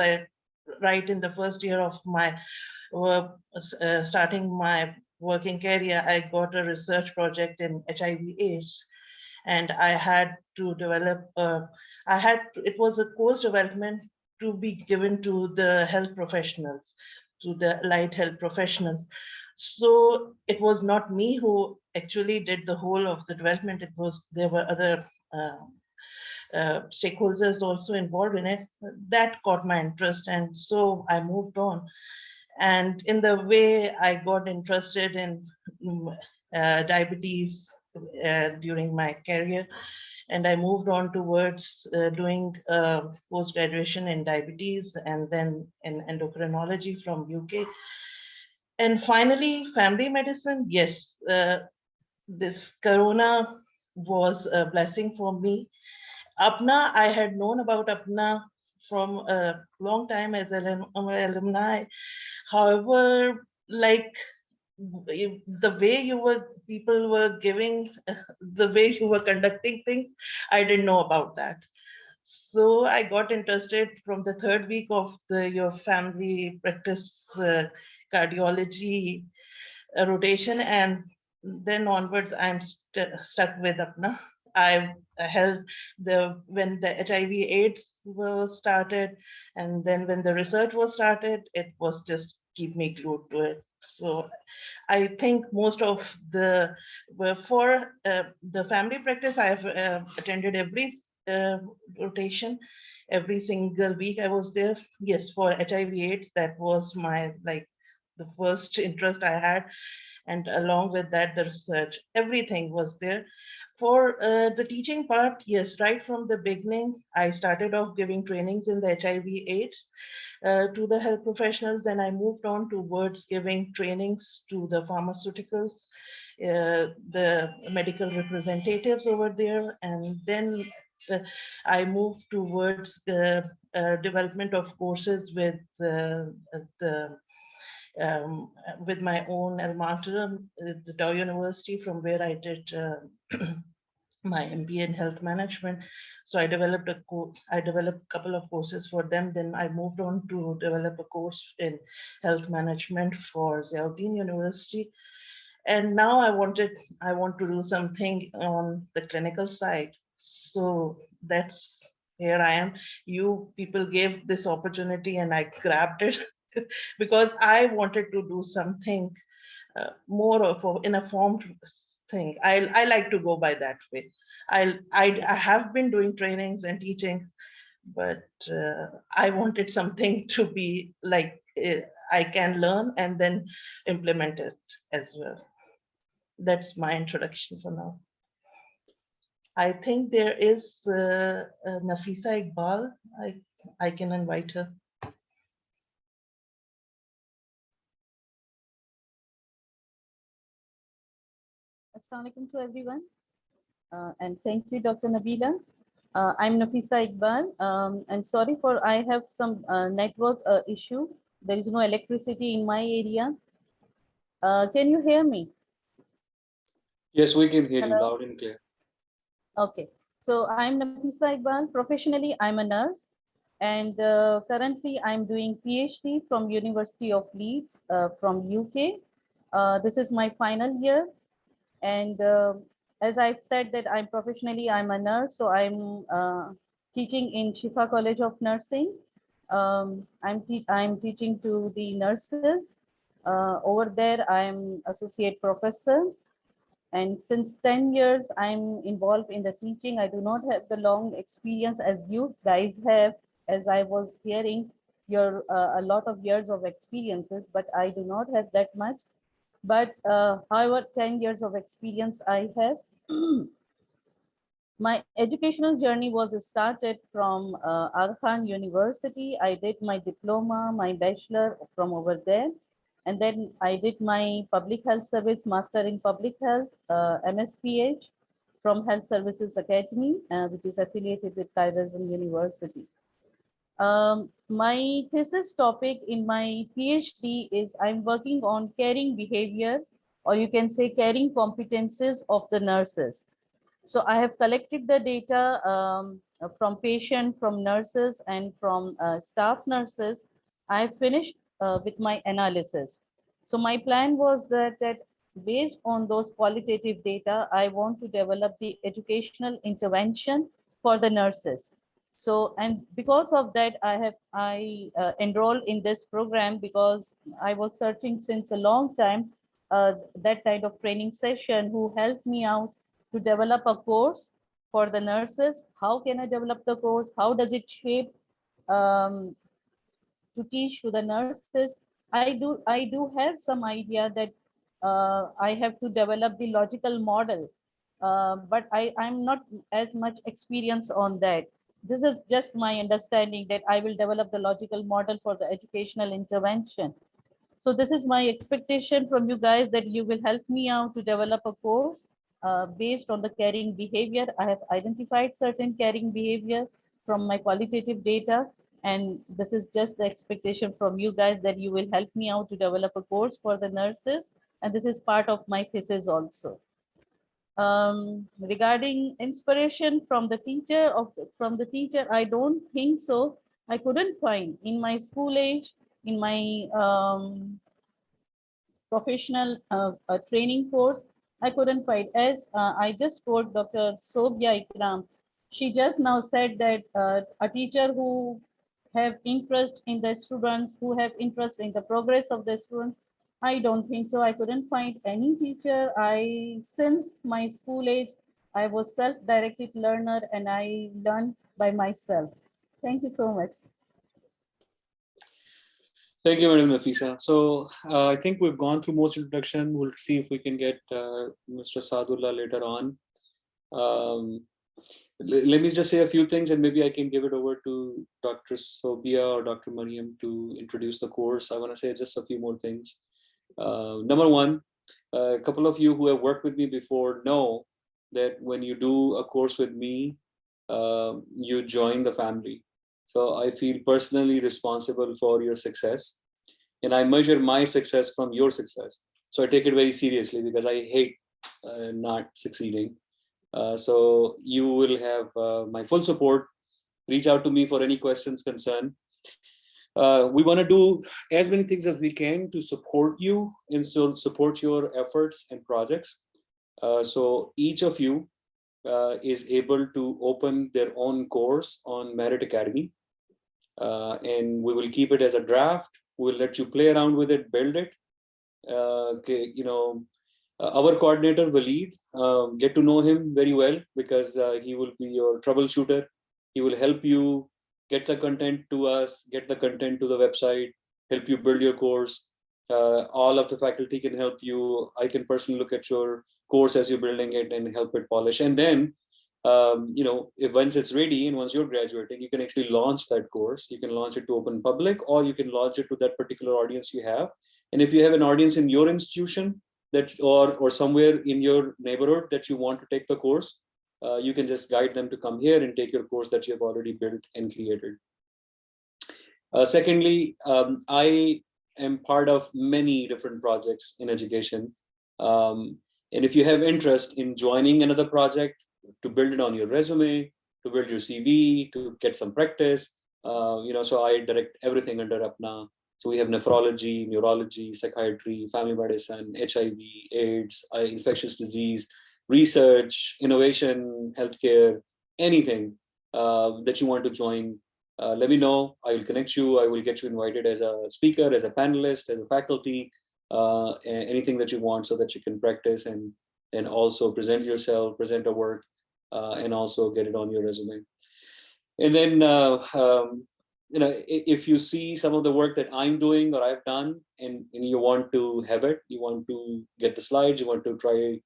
right in the first year of my starting my working career, I got a research project in HIV/AIDS, and I had to develop. It was a course development to be given to the health professionals, to the allied health professionals. So it was not me who actually did the whole of the development. There were other stakeholders also involved in it. That caught my interest, and so I moved on. And in the way I got interested in diabetes during my career, and I moved on towards doing post-graduation in diabetes and then in endocrinology from UK. And finally, family medicine. Yes, this Corona was a blessing for me. Apna, I had known about Apna from a long time as an alumni. However, like the way people were giving, the way you were conducting things, I didn't know about that. So I got interested from the third week of your family practice cardiology rotation, and then onwards I'm stuck with Apna. I held when the HIV/AIDS was started, and then when the research was started, it was just keep me glued to it. So I think most of for the family practice, I've attended every rotation, every single week I was there. Yes, for HIV/AIDS, that was my the first interest I had, and along with that, the research, everything was there. For the teaching part, yes, right from the beginning, I started off giving trainings in the HIV/AIDS to the health professionals. Then I moved on towards giving trainings to the pharmaceuticals, the medical representatives over there. And then I moved towards the development of courses with my own alma mater, the Dow University, from where I did my MBA in health management. So I developed a couple of courses for them. Then I moved on to develop a course in health management for Ziauddin University. And now I want to do something on the clinical side. So that's here I am. You people gave this opportunity and I grabbed it because I wanted to do something more of in a formed thing. I like to go by that way. I have been doing trainings and teachings, but I wanted something to be like I can learn and then implement it as well. That's my introduction for now. I think there is Nafisa Iqbal. I can invite her. Assalamu alaikum to everyone. And thank you, Dr. Nabila. I'm Nafisa Iqbal. I'm sorry for I have some network issue. There is no electricity in my area. Can you hear me? Yes, we can hear you Hello? loud and clear. Okay. So I'm Nafisa Iqbal. Professionally, I'm a nurse. And currently, I'm doing PhD from University of Leeds from UK. This is my final year. And as I've said that I'm professionally, I'm a nurse. So I'm teaching in Shifa College of Nursing. I'm teaching to the nurses. Over there, I'm associate professor. And since 10 years, I'm involved in the teaching. I do not have the long experience as you guys have, as I was hearing your a lot of years of experiences, but I do not have that much. But however, 10 years of experience I have. My educational journey was started from Aga Khan University. I did my diploma, my bachelor from over there. And then I did my public health service, master in public health, MSPH from Health Services Academy, which is affiliated with Kaiser University. My thesis topic in my PhD is I'm working on caring behavior, or you can say caring competences of the nurses. So I have collected the data from patients, from nurses, and from staff nurses. I finished with my analysis. So my plan was that based on those qualitative data, I want to develop the educational intervention for the nurses. So, and because of that, I enrolled in this program because I was searching since a long time that kind of training session who helped me out to develop a course for the nurses. How can I develop the course? How does it shape to teach to the nurses? I do have some idea that I have to develop the logical model, but I'm not as much experience on that. This is just my understanding that I will develop the logical model for the educational intervention. So this is my expectation from you guys, that you will help me out to develop a course based on the caring behavior. I have identified certain caring behavior from my qualitative data. And this is just the expectation from you guys that you will help me out to develop a course for the nurses. And this is part of my thesis also. Regarding inspiration from the teacher, I don't think so. I couldn't find in my school age, in my professional training course, I couldn't find. As I just quote Dr. Sobia Ikram, she just now said that a teacher who have interest in the students, who have interest in the progress of the students, I don't think so. I couldn't find any teacher. Since my school age, I was self-directed learner and I learned by myself. Thank you so much. Thank you, Madam Nafisa. So I think we've gone through most introduction. We'll see if we can get Mr. Sadullah later on. Let me just say a few things and maybe I can give it over to Dr. Sobia or Dr. Mariam to introduce the course. I want to say just a few more things. Number one, a couple of you who have worked with me before know that when you do a course with me, you join the family. So I feel personally responsible for your success, and I measure my success from your success. So I take it very seriously because I hate not succeeding. So you will have my full support. Reach out to me for any questions, concern. We want to do as many things as we can to support you and so support your efforts and projects. So each of you is able to open their own course on Merit Academy. And we will keep it as a draft. We'll let you play around with it, build it. Okay, you know, our coordinator, Waleed, get to know him very well because he will be your troubleshooter. He will help you get the content to us, get the content to the website, help you build your course. All of the faculty can help you. I can personally look at your course as you're building it and help it polish. And then, if once it's ready and once you're graduating, you can actually launch that course. You can launch it to open public, or you can launch it to that particular audience you have. And if you have an audience in your institution that or somewhere in your neighborhood that you want to take the course, you can just guide them to come here and take your course that you have already built and created. Secondly, I am part of many different projects in education. And if you have interest in joining another project to build it on your resume, to build your CV, to get some practice, so I direct everything under Apna. So we have nephrology, neurology, psychiatry, family medicine, HIV, AIDS, infectious disease, research, innovation, healthcare, anything that you want to join. Let me know. I will connect you. I will get you invited as a speaker, as a panelist, as a faculty, anything that you want, so that you can practice and also present yourself, present a work, and also get it on your resume. And then, if you see some of the work that I'm doing or I've done, and you want to have it, you want to get the slides, you want to try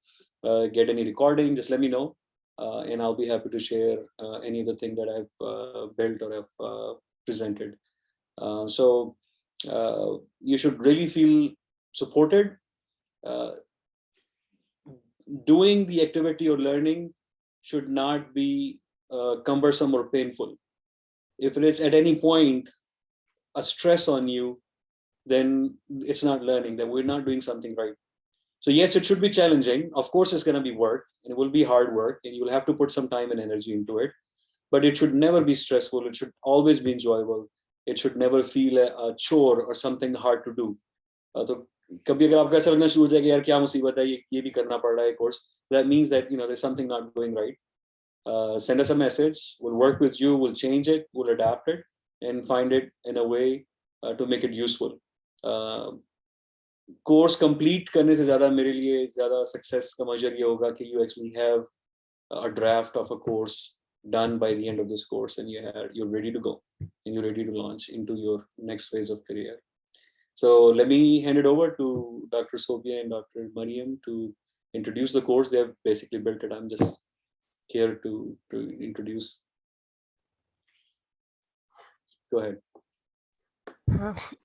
get any recording, just let me know. And I'll be happy to share any of the thing that I've built or have presented. So you should really feel supported. Doing the activity or learning should not be cumbersome or painful. If it is at any point a stress on you, then it's not learning, then we're not doing something right. So yes, it should be challenging. Of course, it's going to be work, and it will be hard work, and you'll have to put some time and energy into it. But it should never be stressful. It should always be enjoyable. It should never feel a chore or something hard to do. तो कभी अगर आपका ऐसा लगना शुरू हो जाए कि यार क्या मुसीबत है, ये भी करना पड़ रहा है course, that means that there's something not going right. Send us a message. We'll work with you. We'll change it. We'll adapt it and find it in a way to make it useful. Course complete करने से ज़्यादा मेरे लिए ज़्यादा success का measure ये होगा कि you actually have a draft of a course done by the end of this course, and you're ready to go and you're ready to launch into your next phase of career. So let me hand it over to Dr. Sobia and Dr. Mariam to introduce the course. They have basically built it. I'm just here to introduce. Go ahead.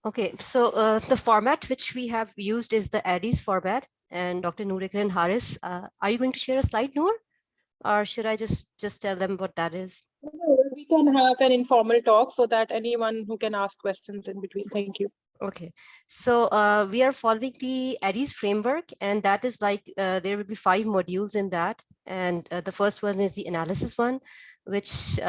Okay, so the format which we have used is the ADDIES format. And Dr. Noor Haris, are you going to share a slide, Noor? Or should I just tell them what that is? We can have an informal talk so that anyone who can ask questions in between. Thank you. Okay, so we are following the ADDIES framework, and that is like there will be 5 modules in that. And the first one is the analysis one, which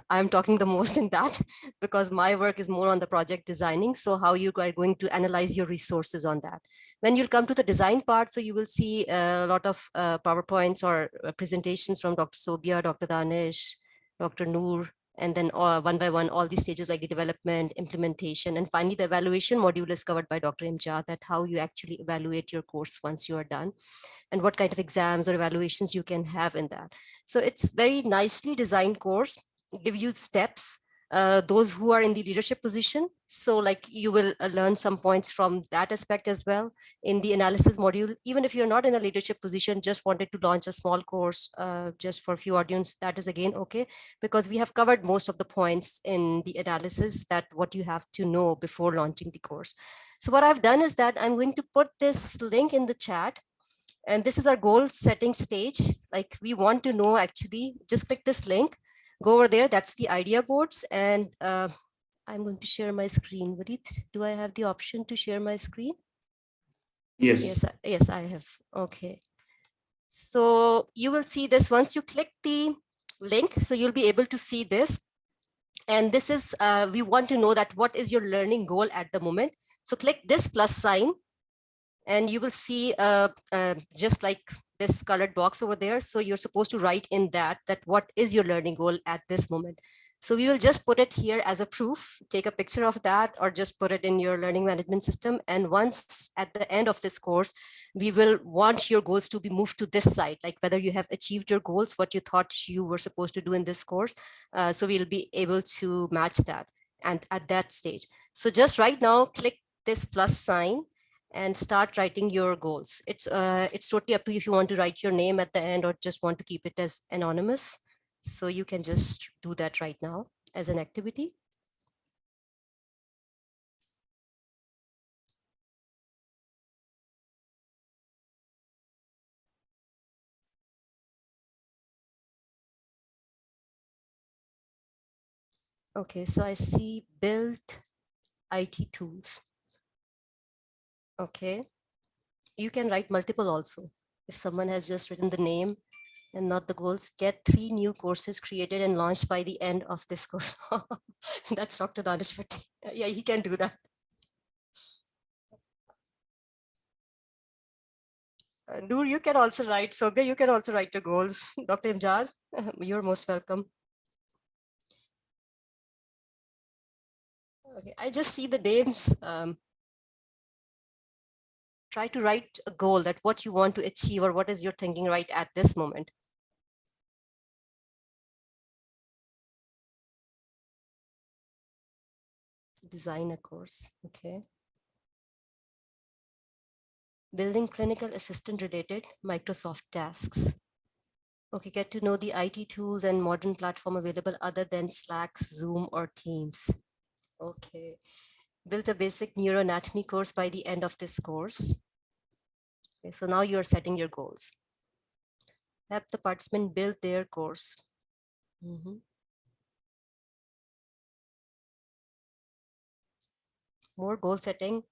I'm talking the most in that because my work is more on the project designing. So how you are going to analyze your resources on that. When you'll come to the design part, so you will see a lot of PowerPoints or presentations from Dr. Sobia, Dr. Danish, Dr. Noor, and then one by one, all these stages like the development, implementation, and finally the evaluation module is covered by Dr. Imjad, that how you actually evaluate your course once you are done and what kind of exams or evaluations you can have in that. So it's very nicely designed course, give you steps, those who are in the leadership position. So like you will learn some points from that aspect as well in the analysis module. Even if you're not in a leadership position, just wanted to launch a small course just for a few audience, that is again okay, because we have covered most of the points in the analysis that what you have to know before launching the course. So what I've done is that I'm going to put this link in the chat. And this is our goal setting stage. Like we want to know actually, just click this link, go over there. That's the idea boards. And I'm going to share my screen. Vadit, do I have the option to share my screen? Yes. Yes, I have. Okay. So you will see this once you click the link. So you'll be able to see this. And this is, we want to know that what is your learning goal at the moment. So click this plus sign. And you will see just like this colored box over there. So you're supposed to write in that what is your learning goal at this moment. So we will just put it here as a proof, take a picture of that, or just put it in your learning management system. And once at the end of this course, we will want your goals to be moved to this side, like whether you have achieved your goals, what you thought you were supposed to do in this course. So we'll be able to match that and at that stage. So just right now, click this plus sign and start writing your goals. It's totally up to you if you want to write your name at the end or just want to keep it as anonymous. So you can just do that right now as an activity. Okay, so I see build IT tools. Okay, you can write multiple also. If someone has just written the name and not the goals, get 3 new courses created and launched by the end of this course. That's Dr. Danish. Yeah, he can do that. Noor, you can also write. Sobia, you can also write your goals. Dr. Imjad, you're most welcome. Okay, I just see the names. Try to write a goal that what you want to achieve or what is your thinking right at this moment. Design a course, okay. Building clinical assistant related Microsoft tasks. Okay, get to know the IT tools and modern platform available other than Slack, Zoom, or Teams. Okay, build a basic neuroanatomy course by the end of this course. Okay, so now you're setting your goals. Help the participant build their course. More goal setting.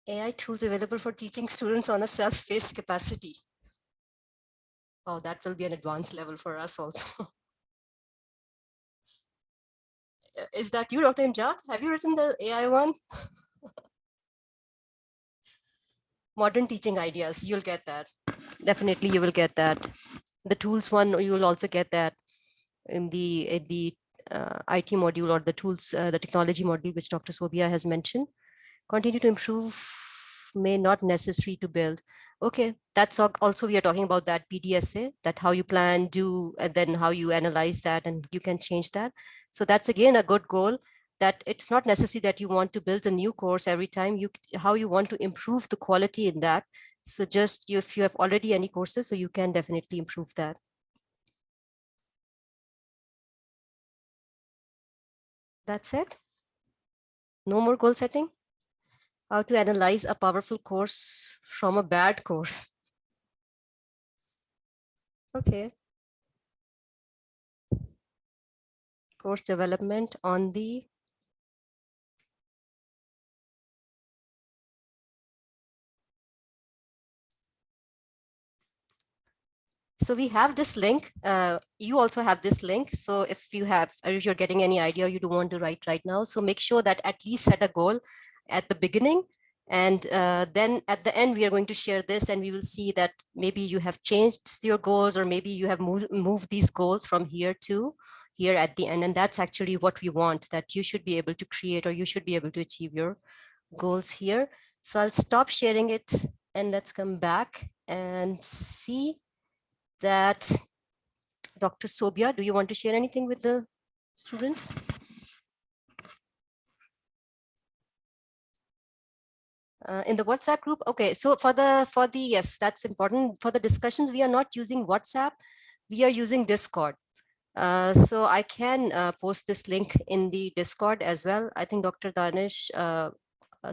AI tools available for teaching students on a self-paced capacity. Oh, that will be an advanced level for us also. Is that you, Dr. Imjad? Have you written the AI one? Modern teaching ideas, you'll get that. Definitely you will get that. The tools one, you will also get that in the IT module or the tools, the technology module, which Dr. Sobia has mentioned. Continue to improve may not necessary to build. Okay, that's also we are talking about that PDSA, that how you plan, do, and then how you analyze that and you can change that. So that's again a good goal, that it's not necessary that you want to build a new course every time, how you want to improve the quality in that. So just if you have already any courses, so you can definitely improve that. That's it. No more goal setting. How to analyze a powerful course from a bad course. Okay. Course development on the so we have this link. You also have this link. So if you have, or if you're getting any idea or you don't want to write right now, so make sure that at least set a goal at the beginning. And then at the end, we are going to share this and we will see that maybe you have changed your goals or maybe you have moved these goals from here to here at the end. And that's actually what we want, that you should be able to create or you should be able to achieve your goals here. So I'll stop sharing it and let's come back and see that. Dr. Sobia, do you want to share anything with the students? In the WhatsApp group? Okay, so for the yes, that's important. For the discussions, we are not using WhatsApp, we are using Discord. So I can post this link in the Discord as well. I think Dr. Danish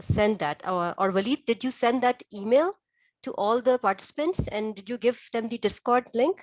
sent that. Or Walid, did you send that email to all the participants and did you give them the Discord link?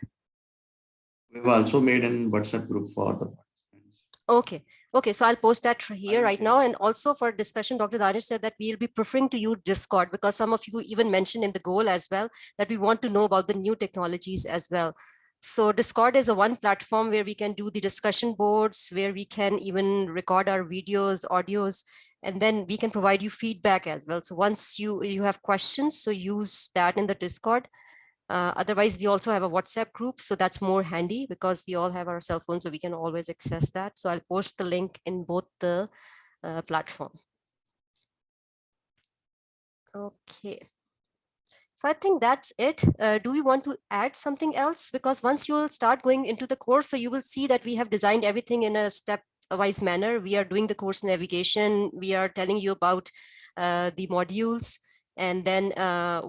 We've also made an WhatsApp group for the participants. Okay. Okay, so I'll post that here right now. And also for discussion, Dr. Danish said that we'll be preferring to use Discord because some of you even mentioned in the goal as well that we want to know about the new technologies as well. So Discord is a one platform where we can do the discussion boards, where we can even record our videos, audios, and then we can provide you feedback as well. So once you have questions, so use that in the Discord. Otherwise, we also have a WhatsApp group, so that's more handy because we all have our cell phones, so we can always access that. So I'll post the link in both the platform. Okay. So I think that's it. Do we want to add something else? Because once you'll start going into the course, so you will see that we have designed everything in a step-wise manner. We are doing the course navigation. We are telling you about the modules, and then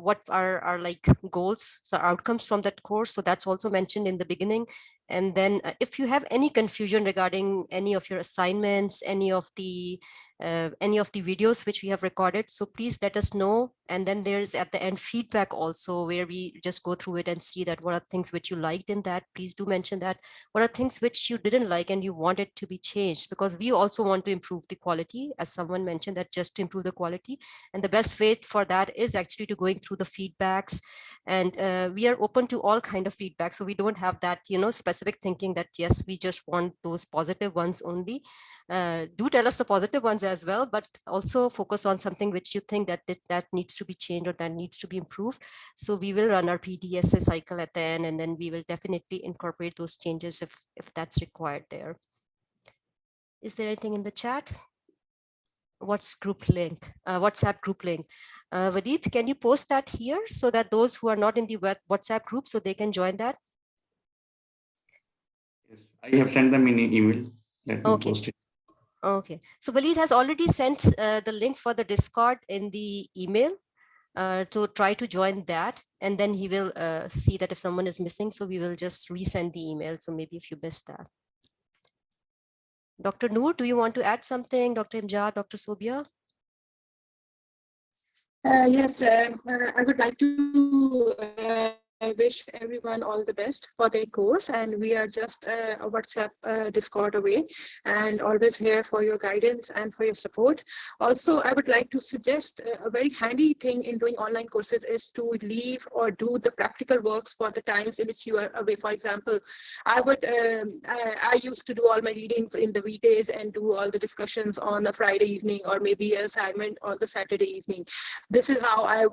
what are our like goals, so outcomes from that course. So that's also mentioned in the beginning. And then if you have any confusion regarding any of your assignments, any of the videos which we have recorded, so please let us know. And then there's at the end feedback also, where we just go through it and see that what are things which you liked in that. Please do mention that. What are things which you didn't like and you want it to be changed, because we also want to improve the quality, as someone mentioned, that just to improve the quality. And the best way for that is actually to going through the feedbacks. And we are open to all kind of feedback. So we don't have that, specific thinking that, yes, we just want those positive ones only. Do tell us the positive ones as well, but also focus on something which you think that needs to be changed or that needs to be improved. So we will run our PDSA cycle at the end, and then we will definitely incorporate those changes if that's required there. Is there anything in the chat? What's group link? WhatsApp group link. Vadit, can you post that here so that those who are not in the WhatsApp group, so they can join that? Yes, I have sent them in an email. Let me post it. Okay, so Walid has already sent the link for the Discord in the email. To try to join that, and then he will see that if someone is missing, so we will just resend the email. So maybe if you missed that. Dr. Noor, do you want to add something? Dr. Imjad, Dr. Sobia? Yes, I would like to wish everyone all the best for their course, and we are just a WhatsApp Discord away, and always here for your guidance and for your support. Also, I would like to suggest a very handy thing in doing online courses is to leave or do the practical works for the times in which you are away. For example, I used to do all my readings in the weekdays and do all the discussions on a Friday evening, or maybe an assignment on the Saturday evening. This is how I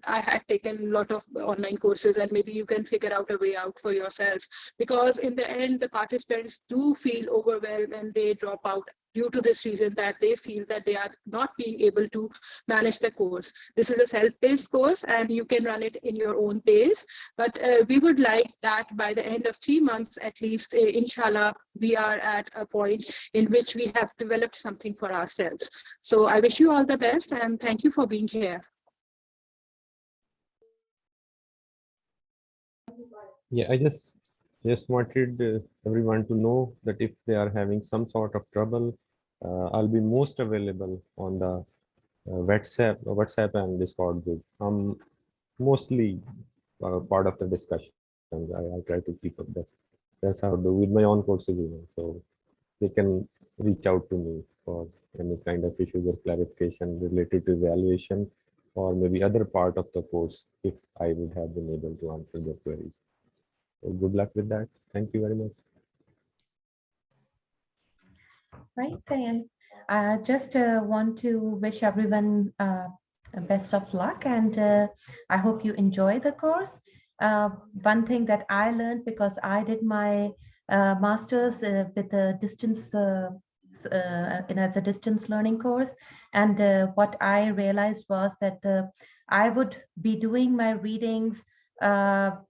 had taken a lot of online courses, and maybe you can figure out a way out for yourself, because in the end the participants do feel overwhelmed and they drop out due to this reason, that they feel that they are not being able to manage the course. This is a self-paced course and you can run it in your own pace, but we would like that by the end of 3 months at least, inshallah, we are at a point in which we have developed something for ourselves. So I wish you all the best and thank you for being here. Yeah, I just wanted everyone to know that if they are having some sort of trouble, I'll be most available on the WhatsApp and Discord group. I'm mostly part of the discussion. I try to keep up. That's how I do with my own courses even. So they can reach out to me for any kind of issues or clarification related to evaluation, or maybe other part of the course if I would have been able to answer their queries. So good luck with that. Thank you very much. Right, then. I just want to wish everyone best of luck, and I hope you enjoy the course. One thing that I learned, because I did my master's with a distance as a distance learning course, and what I realized was that I would be doing my readings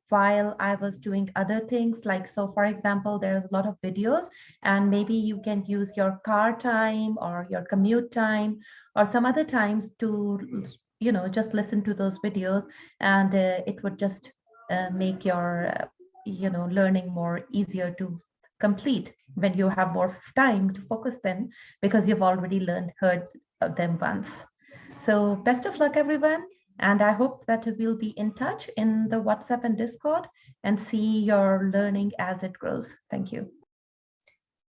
while I was doing other things. Like, so for example, there's a lot of videos, and maybe you can use your car time or your commute time or some other times to, just listen to those videos, and it would just make your, learning more easier to complete when you have more time to focus then, because you've already heard them once. So best of luck, everyone. And I hope that we'll be in touch in the WhatsApp and Discord and see your learning as it grows. Thank you.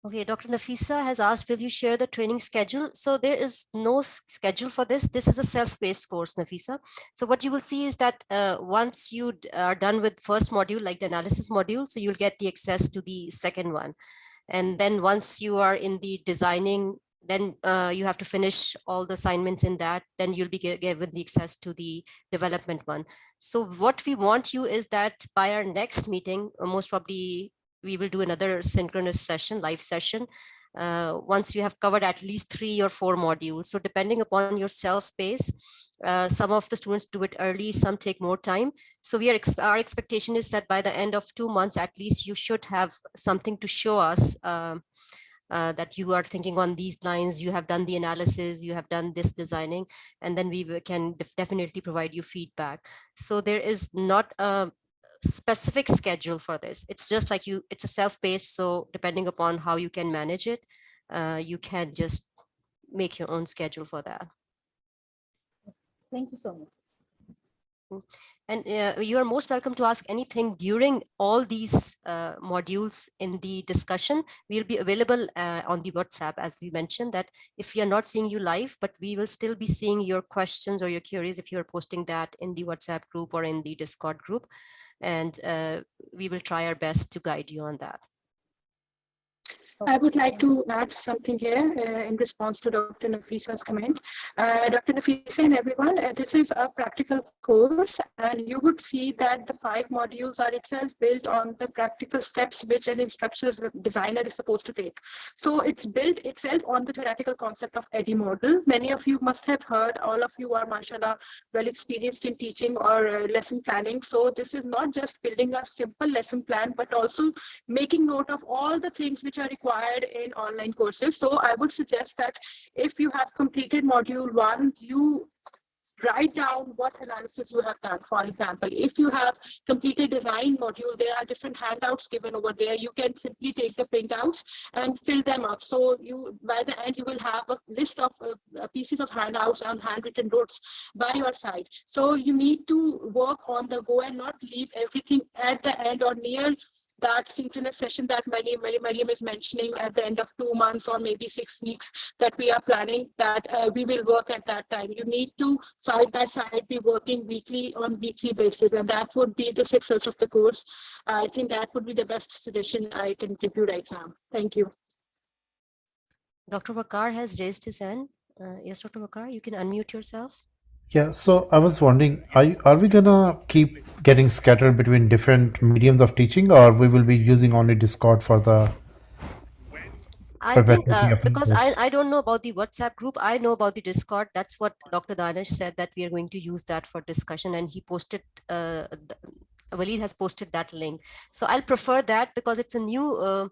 Okay, Dr. Nafisa has asked, will you share the training schedule? So there is no schedule for this. This is a self-paced course, Nafisa. So what you will see is that once you are done with first module, like the analysis module, so you'll get the access to the second one. And then once you are in the designing then you have to finish all the assignments in that, then you'll be given the access to the development one. So what we want you is that by our next meeting, most probably we will do another synchronous session, live session, once you have covered at least 3 or 4 modules. So depending upon your self-pace, some of the students do it early, some take more time. So our expectation is that by the end of 2 months, at least you should have something to show us that you are thinking on these lines, you have done the analysis, you have done this designing, and then we can definitely provide you feedback. So there is not a specific schedule for this. It's just like it's a self-paced. So depending upon how you can manage it, you can just make your own schedule for that. Thank you so much. And you are most welcome to ask anything during all these modules in the discussion. We'll be available on the WhatsApp, as we mentioned, that if we are not seeing you live, but we will still be seeing your questions or your queries if you're posting that in the WhatsApp group or in the Discord group. And we will try our best to guide you on that. I would like to add something here in response to Dr. Nafisa's comment. Dr. Nafisa and everyone, this is a practical course, and you would see that the 5 modules are itself built on the practical steps which an instructional designer is supposed to take. So it's built itself on the theoretical concept of EDDI model. Many of you must have heard, all of you are, mashallah, well experienced in teaching or lesson planning. So this is not just building a simple lesson plan, but also making note of all the things which are required in online courses. So I would suggest that if you have completed module 1, you write down what analysis you have done. For example, if you have completed design module, there are different handouts given over there. You can simply take the printouts and fill them up. So you, by the end, you will have a list of pieces of handouts and handwritten notes by your side. So you need to work on the go and not leave everything at the end or near that synchronous session that Mariam is mentioning at the end of 2 months or maybe 6 weeks that we are planning, that we will work at that time. You need to side by side be working on weekly basis, and that would be the success of the course. I think that would be the best suggestion I can give you right now. Thank you. Dr. Wakar has raised his hand. Yes, Dr. Wakar, you can unmute yourself. Yeah, so I was wondering, are we gonna keep getting scattered between different mediums of teaching, or we will be using only Discord for the I think perpetuity of because course? I don't know about the WhatsApp group, I know about the Discord. That's what Dr. Danish said, that we are going to use that for discussion, and he posted, Walid has posted that link. So I'll prefer that because it's a new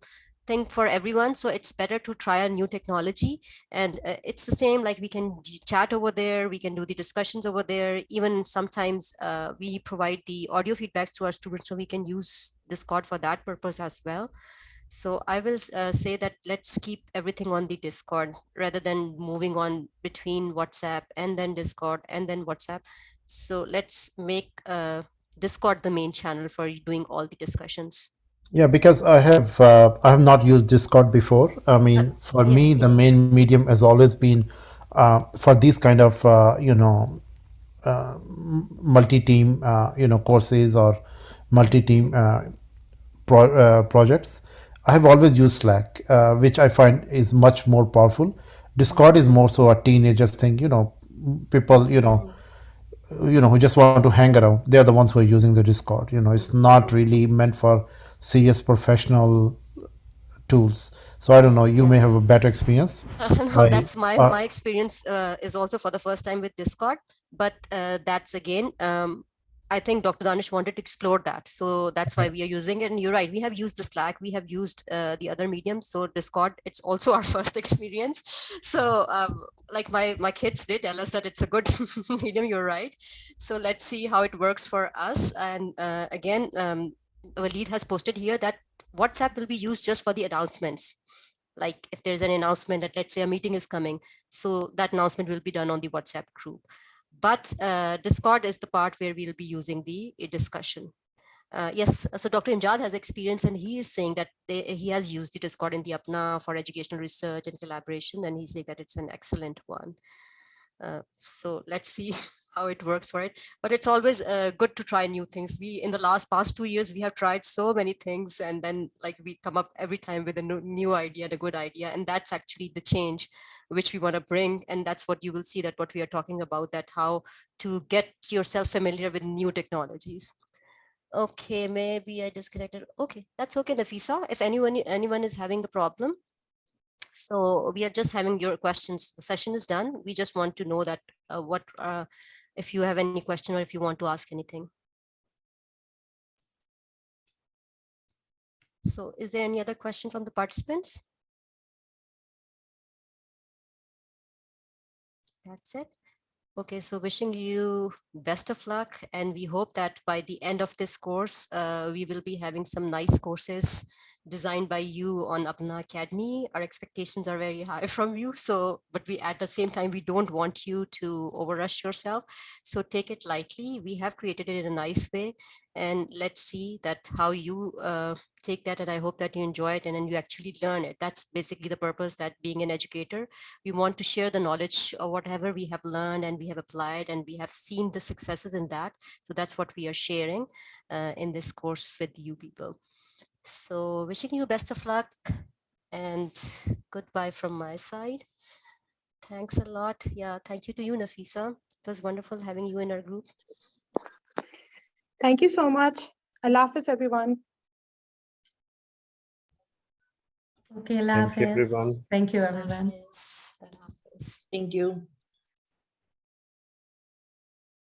thing for everyone. So it's better to try a new technology, and it's the same, like we can chat over there, we can do the discussions over there. Even sometimes we provide the audio feedbacks to our students, so we can use Discord for that purpose as well. So I will say that let's keep everything on the Discord rather than moving on between WhatsApp and then Discord and then WhatsApp. So let's make Discord the main channel for doing all the discussions. Yeah, because I have not used Discord before. I mean, for me, the main medium has always been for these kind of multi-team courses or multi-team projects. I have always used Slack, which I find is much more powerful. Discord is more so a teenagers thing. People who just want to hang around. They're the ones who are using the Discord. It's not really meant for serious professional tools. So I don't know, you may have a better experience. No, that's my experience is also for the first time with Discord, but that's again, I think Dr. Danish wanted to explore that. So that's why we are using it. And you're right, we have used the Slack, we have used the other mediums. So Discord, it's also our first experience. So like my kids, they tell us that it's a good medium, you're right. So let's see how it works for us. And again, Walid has posted here that WhatsApp will be used just for the announcements. Like if there's an announcement that, let's say, a meeting is coming, so that announcement will be done on the WhatsApp group. But Discord is the part where we'll be using the discussion. Yes, so Dr. Imjad has experience, and he is saying that he has used the Discord in the APNA for educational research and collaboration, and he's saying that it's an excellent one. So let's see how it works for it. But it's always good to try new things. We, in the past 2 years, we have tried so many things, and then like we come up every time with a new idea, and a good idea. And that's actually the change which we want to bring. And that's what you will see, that what we are talking about, that how to get yourself familiar with new technologies. Okay, maybe I disconnected. Okay, that's okay, Nafisa. If anyone is having a problem. So we are just having your questions. The session is done. We just want to know that if you have any question or if you want to ask anything. So is there any other question from the participants? That's it. Okay, so wishing you best of luck, and we hope that by the end of this course, we will be having some nice courses designed by you on Apna Academy. Our expectations are very high from you. So, but we at the same time, we don't want you to overrush yourself. So take it lightly. We have created it in a nice way, and let's see that how you take that. And I hope that you enjoy it and then you actually learn it. That's basically the purpose, that being an educator, we want to share the knowledge or whatever we have learned and we have applied and we have seen the successes in that. So that's what we are sharing in this course with you people. So wishing you best of luck and goodbye from my side. Thanks a lot. Yeah, thank you to you, Nafisa. It was wonderful having you in our group. Thank you so much. Allah Hafiz, everyone. Okay, Allah Hafiz. Thank you, everyone. Thank you, everyone. Allah Hafiz. Thank you.